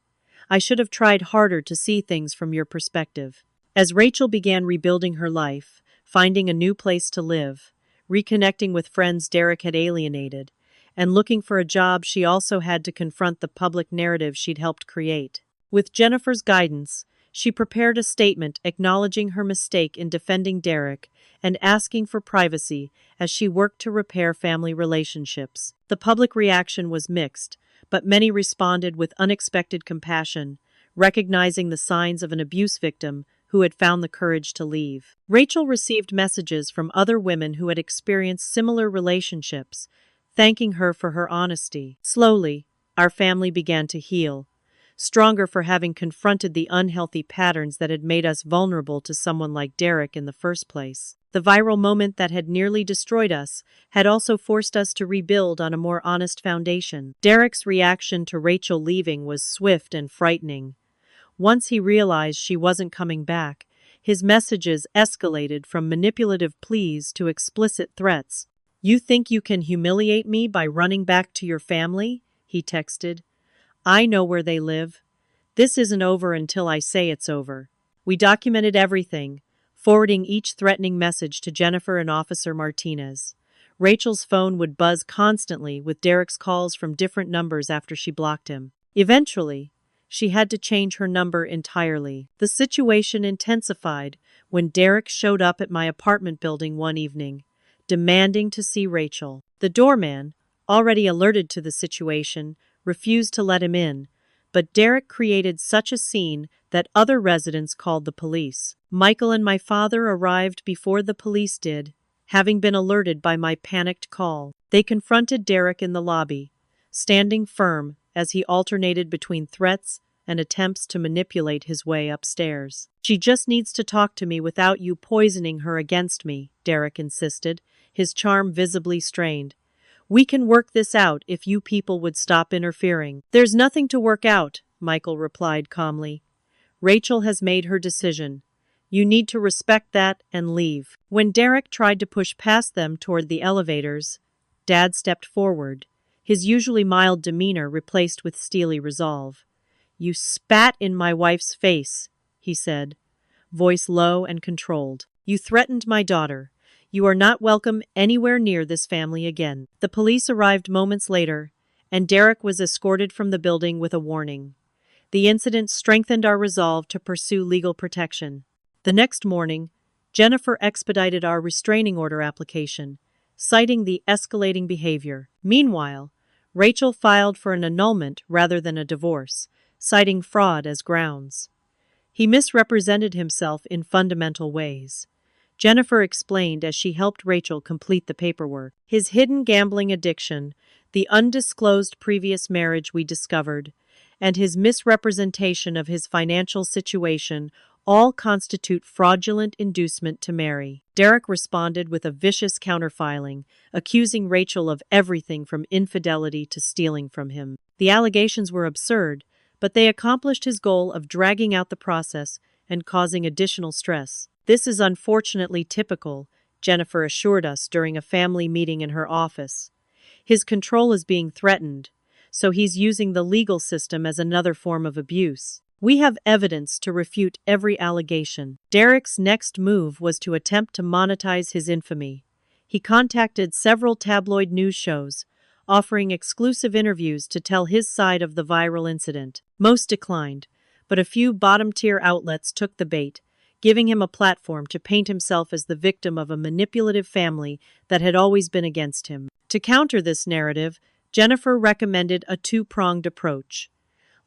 I should have tried harder to see things from your perspective." As Rachel began rebuilding her life, finding a new place to live, reconnecting with friends Derek had alienated, and looking for a job, she also had to confront the public narrative she'd helped create. With Jennifer's guidance, she prepared a statement acknowledging her mistake in defending Derek and asking for privacy as she worked to repair family relationships. The public reaction was mixed, but many responded with unexpected compassion, recognizing the signs of an abuse victim who had found the courage to leave. Rachel received messages from other women who had experienced similar relationships, thanking her for her honesty. Slowly, our family began to heal, stronger for having confronted the unhealthy patterns that had made us vulnerable to someone like Derek in the first place. The viral moment that had nearly destroyed us had also forced us to rebuild on a more honest foundation. Derek's reaction to Rachel leaving was swift and frightening. Once he realized she wasn't coming back, his messages escalated from manipulative pleas to explicit threats. "You think you can humiliate me by running back to your family?" he texted. "I know where they live. This isn't over until I say it's over." We documented everything, forwarding each threatening message to Jennifer and Officer Martinez. Rachel's phone would buzz constantly with Derek's calls from different numbers after she blocked him. Eventually, she had to change her number entirely. The situation intensified when Derek showed up at my apartment building one evening, demanding to see Rachel. The doorman, already alerted to the situation, refused to let him in, but Derek created such a scene that other residents called the police. Michael and my father arrived before the police did, having been alerted by my panicked call. They confronted Derek in the lobby, standing firm as he alternated between threats and attempts to manipulate his way upstairs. "She just needs to talk to me without you poisoning her against me," Derek insisted, his charm visibly strained. "We can work this out if you people would stop interfering." "There's nothing to work out," Michael replied calmly. "Rachel has made her decision. You need to respect that and leave." When Derek tried to push past them toward the elevators, Dad stepped forward, his usually mild demeanor replaced with steely resolve. "You spat in my wife's face," he said, voice low and controlled. "You threatened my daughter. You are not welcome anywhere near this family again." The police arrived moments later, and Derek was escorted from the building with a warning. The incident strengthened our resolve to pursue legal protection. The next morning, Jennifer expedited our restraining order application, citing the escalating behavior. Meanwhile, Rachel filed for an annulment rather than a divorce, citing fraud as grounds. He misrepresented himself in fundamental ways. Jennifer explained as she helped Rachel complete the paperwork. His hidden gambling addiction, the undisclosed previous marriage we discovered, and his misrepresentation of his financial situation all constitute fraudulent inducement to marry. Derek responded with a vicious counterfiling, accusing Rachel of everything from infidelity to stealing from him. The allegations were absurd, but they accomplished his goal of dragging out the process and causing additional stress. "This is unfortunately typical," Jennifer assured us during a family meeting in her office. "His control is being threatened, so he's using the legal system as another form of abuse. We have evidence to refute every allegation." Derek's next move was to attempt to monetize his infamy. He contacted several tabloid news shows, offering exclusive interviews to tell his side of the viral incident. Most declined, but a few bottom-tier outlets took the bait, giving him a platform to paint himself as the victim of a manipulative family that had always been against him. To counter this narrative, Jennifer recommended a two-pronged approach: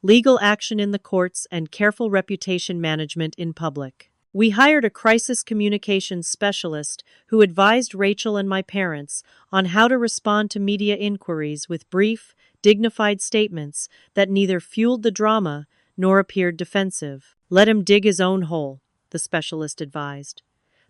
legal action in the courts and careful reputation management in public. We hired a crisis communications specialist who advised Rachel and my parents on how to respond to media inquiries with brief, dignified statements that neither fueled the drama nor appeared defensive. "Let him dig his own hole," the specialist advised.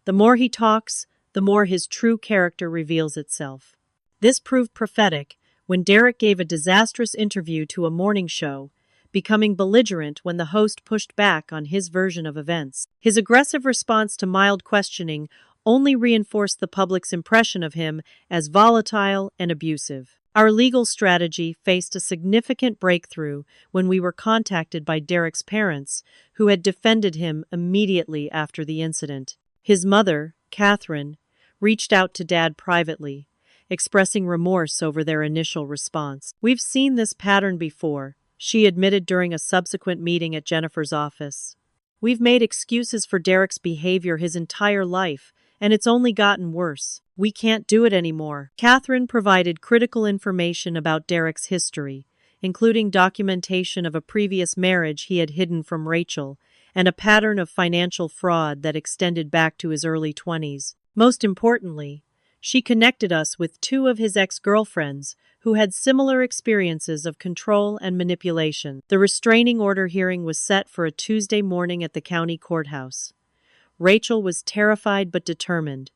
"The more he talks, the more his true character reveals itself." This proved prophetic when Derek gave a disastrous interview to a morning show, becoming belligerent when the host pushed back on his version of events. His aggressive response to mild questioning only reinforced the public's impression of him as volatile and abusive. Our legal strategy faced a significant breakthrough when we were contacted by Derek's parents, who had defended him immediately after the incident. His mother, Catherine, reached out to Dad privately, expressing remorse over their initial response. "We've seen this pattern before," she admitted during a subsequent meeting at Jennifer's office. "We've made excuses for Derek's behavior his entire life, and it's only gotten worse. We can't do it anymore." Catherine provided critical information about Derek's history, including documentation of a previous marriage he had hidden from Rachel, and a pattern of financial fraud that extended back to his early 20s. Most importantly, she connected us with two of his ex-girlfriends who had similar experiences of control and manipulation. The restraining order hearing was set for a Tuesday morning at the county courthouse. Rachel was terrified but determined,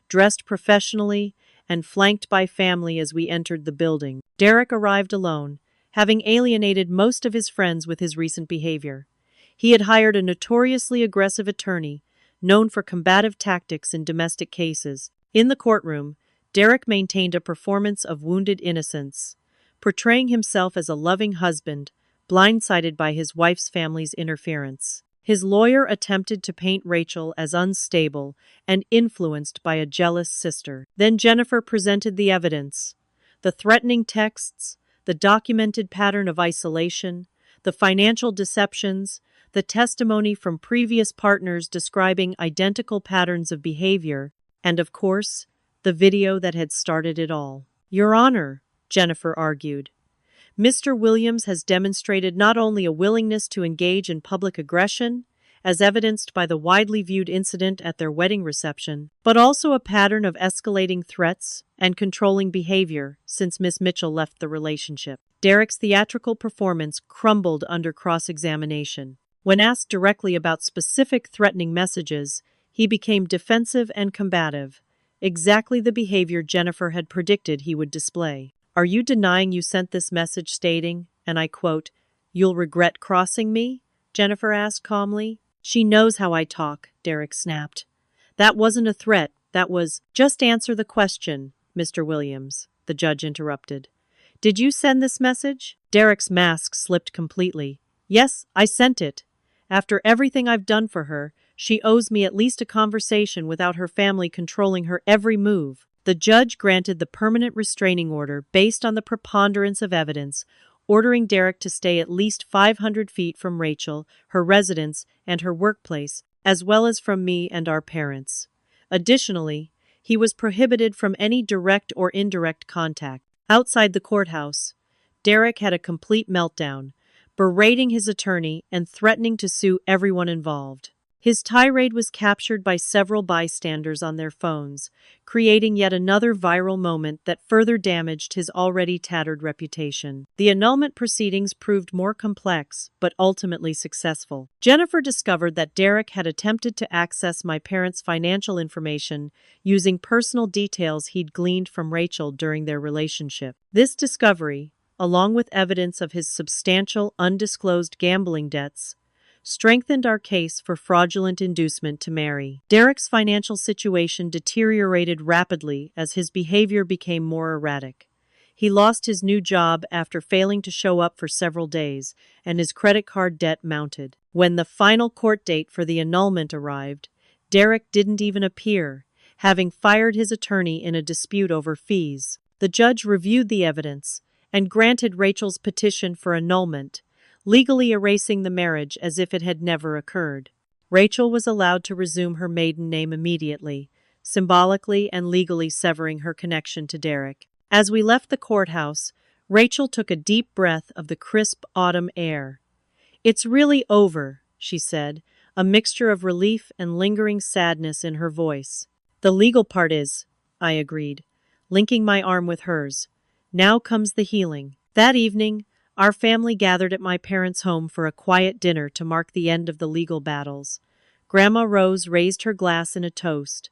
dressed professionally and flanked by family as we entered the building. Derek arrived alone, having alienated most of his friends with his recent behavior. He had hired a notoriously aggressive attorney, known for combative tactics in domestic cases. In the courtroom, Derek maintained a performance of wounded innocence, portraying himself as a loving husband, blindsided by his wife's family's interference. His lawyer attempted to paint Rachel as unstable and influenced by a jealous sister. Then Jennifer presented the evidence: the threatening texts, the documented pattern of isolation, the financial deceptions, the testimony from previous partners describing identical patterns of behavior, and of course, the video that had started it all. "Your Honor," Jennifer argued, "Mr. Williams has demonstrated not only a willingness to engage in public aggression, as evidenced by the widely viewed incident at their wedding reception, but also a pattern of escalating threats and controlling behavior since Miss Mitchell left the relationship." Derek's theatrical performance crumbled under cross-examination. When asked directly about specific threatening messages, he became defensive and combative, exactly the behavior Jennifer had predicted he would display. "Are you denying you sent this message stating, and I quote, 'You'll regret crossing me?'" Jennifer asked calmly. "She knows how I talk," Derek snapped. "That wasn't a threat, that was—" "Just answer the question, Mr. Williams," the judge interrupted. "Did you send this message?" Derek's mask slipped completely. "Yes, I sent it. After everything I've done for her, she owes me at least a conversation without her family controlling her every move." The judge granted the permanent restraining order based on the preponderance of evidence, ordering Derek to stay at least 500 feet from Rachel, her residence, and her workplace, as well as from me and our parents. Additionally, he was prohibited from any direct or indirect contact. Outside the courthouse, Derek had a complete meltdown, berating his attorney and threatening to sue everyone involved. His tirade was captured by several bystanders on their phones, creating yet another viral moment that further damaged his already tattered reputation. The annulment proceedings proved more complex, but ultimately successful. Jennifer discovered that Derek had attempted to access my parents' financial information using personal details he'd gleaned from Rachel during their relationship. This discovery, along with evidence of his substantial undisclosed gambling debts, strengthened our case for fraudulent inducement to marry. Derek's financial situation deteriorated rapidly as his behavior became more erratic. He lost his new job after failing to show up for several days, and his credit card debt mounted. When the final court date for the annulment arrived, Derek didn't even appear, having fired his attorney in a dispute over fees. The judge reviewed the evidence and granted Rachel's petition for annulment, legally erasing the marriage as if it had never occurred. Rachel was allowed to resume her maiden name immediately, symbolically and legally severing her connection to Derek. As we left the courthouse, Rachel took a deep breath of the crisp autumn air. "It's really over," she said, a mixture of relief and lingering sadness in her voice. "The legal part is," I agreed, linking my arm with hers. "Now comes the healing." That evening, our family gathered at my parents' home for a quiet dinner to mark the end of the legal battles. Grandma Rose raised her glass in a toast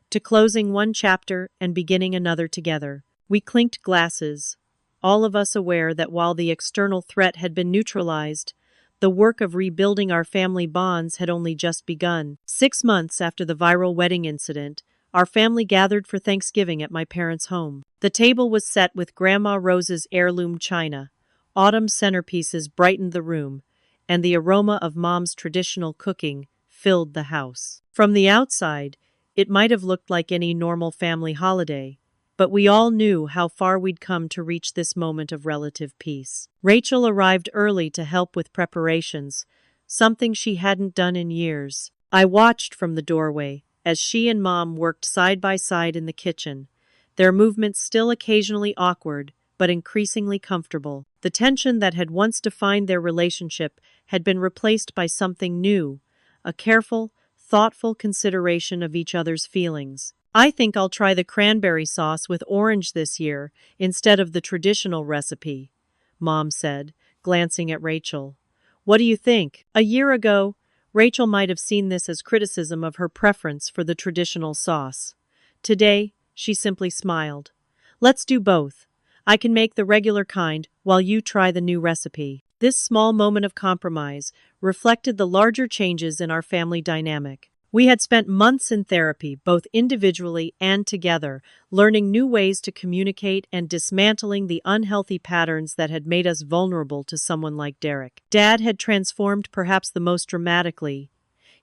to closing one chapter and beginning another together. We clinked glasses, all of us aware that while the external threat had been neutralized, the work of rebuilding our family bonds had only just begun. 6 months after the viral wedding incident, our family gathered for Thanksgiving at my parents' home. The table was set with Grandma Rose's heirloom china. Autumn centerpieces brightened the room, and the aroma of Mom's traditional cooking filled the house. From the outside, it might have looked like any normal family holiday, but we all knew how far we'd come to reach this moment of relative peace. Rachel arrived early to help with preparations, something she hadn't done in years. I watched from the doorway as she and Mom worked side by side in the kitchen, their movements still occasionally awkward, but increasingly comfortable. The tension that had once defined their relationship had been replaced by something new, a careful, thoughtful consideration of each other's feelings. I think I'll try the cranberry sauce with orange this year instead of the traditional recipe, Mom said, glancing at Rachel. What do you think? A year ago, Rachel might have seen this as criticism of her preference for the traditional sauce. Today, she simply smiled. Let's do both. I can make the regular kind while you try the new recipe. This small moment of compromise reflected the larger changes in our family dynamic. We had spent months in therapy, both individually and together, learning new ways to communicate and dismantling the unhealthy patterns that had made us vulnerable to someone like Derek. Dad had transformed perhaps the most dramatically.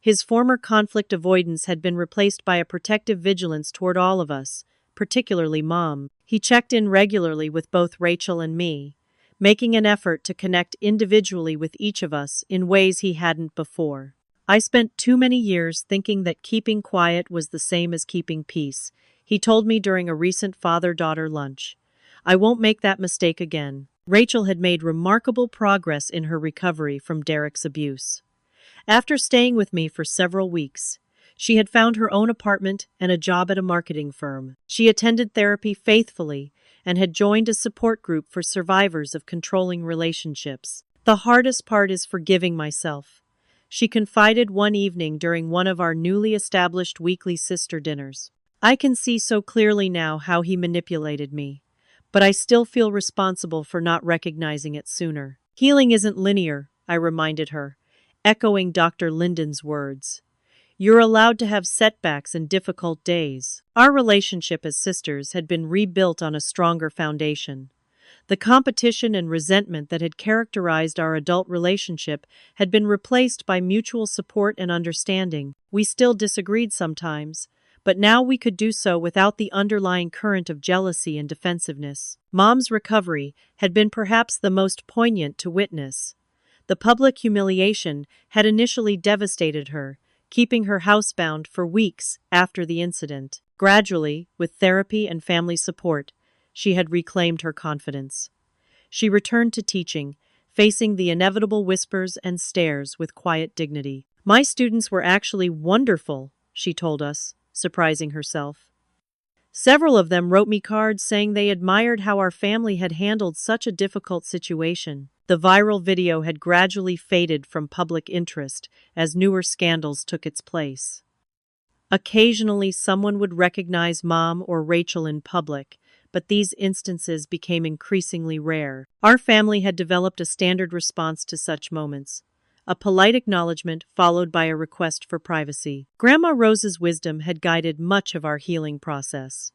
His former conflict avoidance had been replaced by a protective vigilance toward all of us, particularly Mom. He checked in regularly with both Rachel and me, making an effort to connect individually with each of us in ways he hadn't before. I spent too many years thinking that keeping quiet was the same as keeping peace, he told me during a recent father-daughter lunch. I won't make that mistake again. Rachel had made remarkable progress in her recovery from Derek's abuse. After staying with me for several weeks, she had found her own apartment and a job at a marketing firm. She attended therapy faithfully and had joined a support group for survivors of controlling relationships. The hardest part is forgiving myself, she confided one evening during one of our newly established weekly sister dinners. I can see so clearly now how he manipulated me, but I still feel responsible for not recognizing it sooner. Healing isn't linear, I reminded her, echoing Dr. Linden's words. You're allowed to have setbacks and difficult days. Our relationship as sisters had been rebuilt on a stronger foundation. The competition and resentment that had characterized our adult relationship had been replaced by mutual support and understanding. We still disagreed sometimes, but now we could do so without the underlying current of jealousy and defensiveness. Mom's recovery had been perhaps the most poignant to witness. The public humiliation had initially devastated her, keeping her housebound for weeks after the incident. Gradually, with therapy and family support, she had reclaimed her confidence. She returned to teaching, facing the inevitable whispers and stares with quiet dignity. My students were actually wonderful, she told us, surprising herself. Several of them wrote me cards saying they admired how our family had handled such a difficult situation. The viral video had gradually faded from public interest as newer scandals took its place. Occasionally, someone would recognize Mom or Rachel in public, but these instances became increasingly rare. Our family had developed a standard response to such moments, a polite acknowledgement followed by a request for privacy. Grandma Rose's wisdom had guided much of our healing process.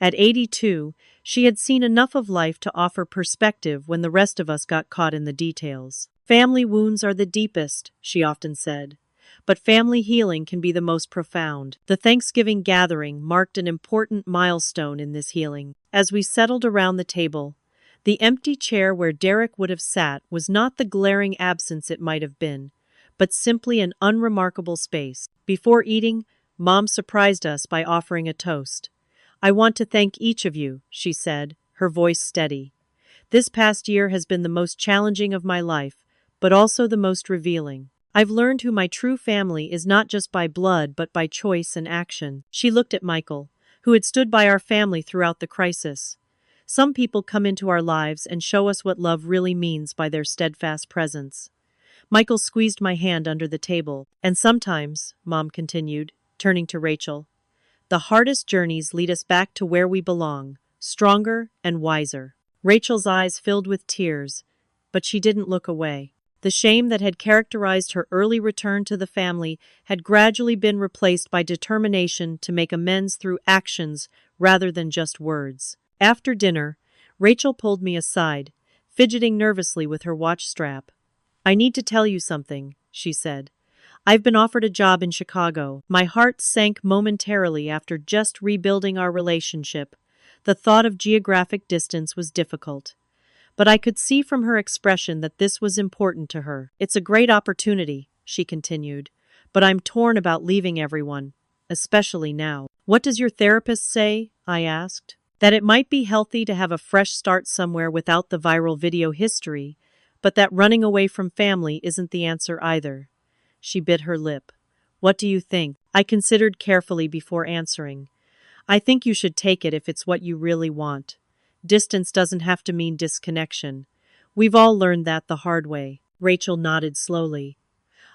At 82, she had seen enough of life to offer perspective when the rest of us got caught in the details. Family wounds are the deepest, she often said, but family healing can be the most profound. The Thanksgiving gathering marked an important milestone in this healing. As we settled around the table, the empty chair where Derek would have sat was not the glaring absence it might have been, but simply an unremarkable space. Before eating, Mom surprised us by offering a toast. I want to thank each of you, she said, her voice steady. This past year has been the most challenging of my life, but also the most revealing. I've learned who my true family is not just by blood but by choice and action. She looked at Michael, who had stood by our family throughout the crisis. Some people come into our lives and show us what love really means by their steadfast presence. Michael squeezed my hand under the table. And sometimes, Mom continued, turning to Rachel, the hardest journeys lead us back to where we belong, stronger and wiser. Rachel's eyes filled with tears, but she didn't look away. The shame that had characterized her early return to the family had gradually been replaced by determination to make amends through actions rather than just words. After dinner, Rachel pulled me aside, fidgeting nervously with her watch strap. "I need to tell you something," she said. "I've been offered a job in Chicago." My heart sank momentarily after just rebuilding our relationship. The thought of geographic distance was difficult. But I could see from her expression that this was important to her. "It's a great opportunity," she continued, "but I'm torn about leaving everyone, especially now." "What does your therapist say?" I asked. "That it might be healthy to have a fresh start somewhere without the viral video history, but that running away from family isn't the answer either." She bit her lip. "What do you think?" I considered carefully before answering. "I think you should take it if it's what you really want. Distance doesn't have to mean disconnection. We've all learned that the hard way." Rachel nodded slowly.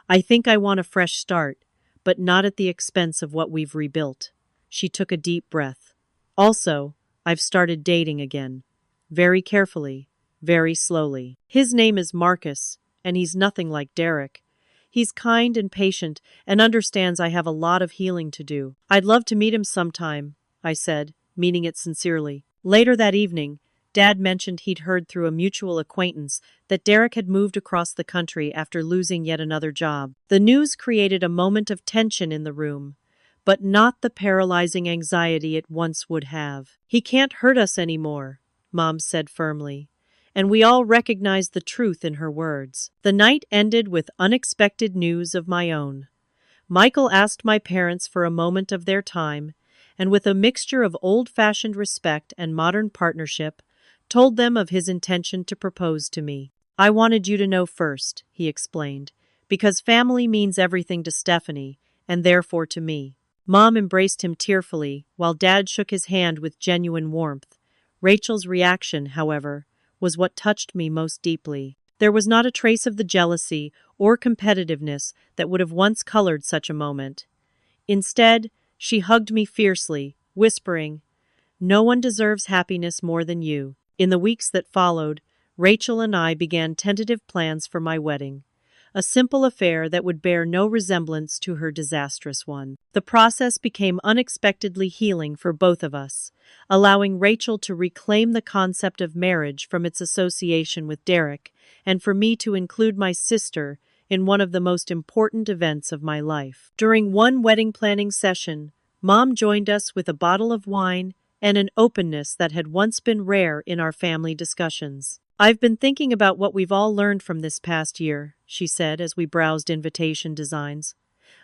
"I think I want a fresh start, but not at the expense of what we've rebuilt." She took a deep breath. "Also, I've started dating again. Very carefully, very slowly. His name is Marcus, and he's nothing like Derek. He's kind and patient and understands I have a lot of healing to do. I'd love to meet him sometime," I said, meaning it sincerely. Later that evening, Dad mentioned he'd heard through a mutual acquaintance that Derek had moved across the country after losing yet another job. The news created a moment of tension in the room, but not the paralyzing anxiety it once would have. "He can't hurt us anymore," Mom said firmly, and we all recognized the truth in her words. The night ended with unexpected news of my own. Michael asked my parents for a moment of their time, and with a mixture of old-fashioned respect and modern partnership, told them of his intention to propose to me. "I wanted you to know first," he explained, "because family means everything to Stephanie, and therefore to me." Mom embraced him tearfully, while Dad shook his hand with genuine warmth. Rachel's reaction, however, was what touched me most deeply. There was not a trace of the jealousy or competitiveness that would have once colored such a moment. Instead, she hugged me fiercely, whispering, "No one deserves happiness more than you." In the weeks that followed, Rachel and I began tentative plans for my wedding, a simple affair that would bear no resemblance to her disastrous one. The process became unexpectedly healing for both of us, allowing Rachel to reclaim the concept of marriage from its association with Derek, and for me to include my sister in one of the most important events of my life. During one wedding planning session, Mom joined us with a bottle of wine and an openness that had once been rare in our family discussions. "I've been thinking about what we've all learned from this past year," she said as we browsed invitation designs,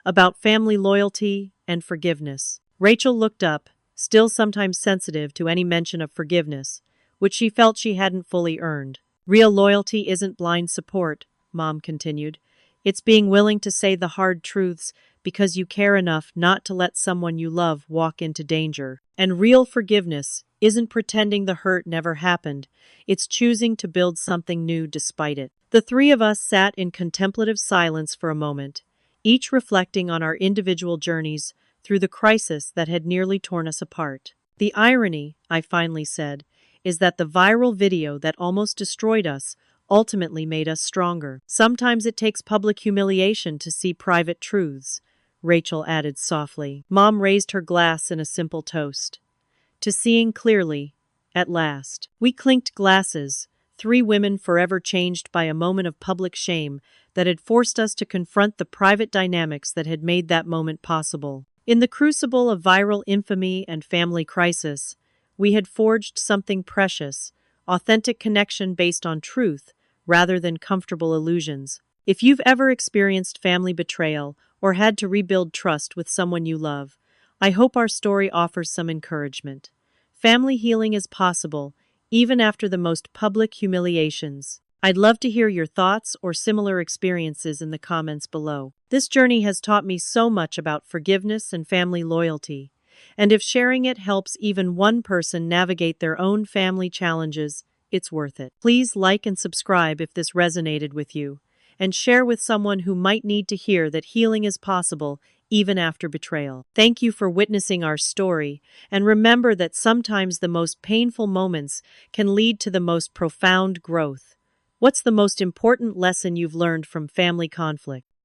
"about family loyalty and forgiveness." Rachel looked up, still sometimes sensitive to any mention of forgiveness, which she felt she hadn't fully earned. "Real loyalty isn't blind support," Mom continued. "It's being willing to say the hard truths because you care enough not to let someone you love walk into danger. And real forgiveness isn't pretending the hurt never happened, it's choosing to build something new despite it." The three of us sat in contemplative silence for a moment, each reflecting on our individual journeys through the crisis that had nearly torn us apart. "The irony," I finally said, "is that the viral video that almost destroyed us ultimately made us stronger. Sometimes it takes public humiliation to see private truths," Rachel added softly. Mom raised her glass in a simple toast. "To seeing clearly, at last." We clinked glasses, three women forever changed by a moment of public shame that had forced us to confront the private dynamics that had made that moment possible. In the crucible of viral infamy and family crisis, we had forged something precious, authentic connection based on truth rather than comfortable illusions. If you've ever experienced family betrayal or had to rebuild trust with someone you love, I hope our story offers some encouragement. Family healing is possible, even after the most public humiliations. I'd love to hear your thoughts or similar experiences in the comments below. This journey has taught me so much about forgiveness and family loyalty, and if sharing it helps even one person navigate their own family challenges, it's worth it. Please like and subscribe if this resonated with you, and share with someone who might need to hear that healing is possible even after betrayal. Thank you for witnessing our story, and remember that sometimes the most painful moments can lead to the most profound growth. What's the most important lesson you've learned from family conflict?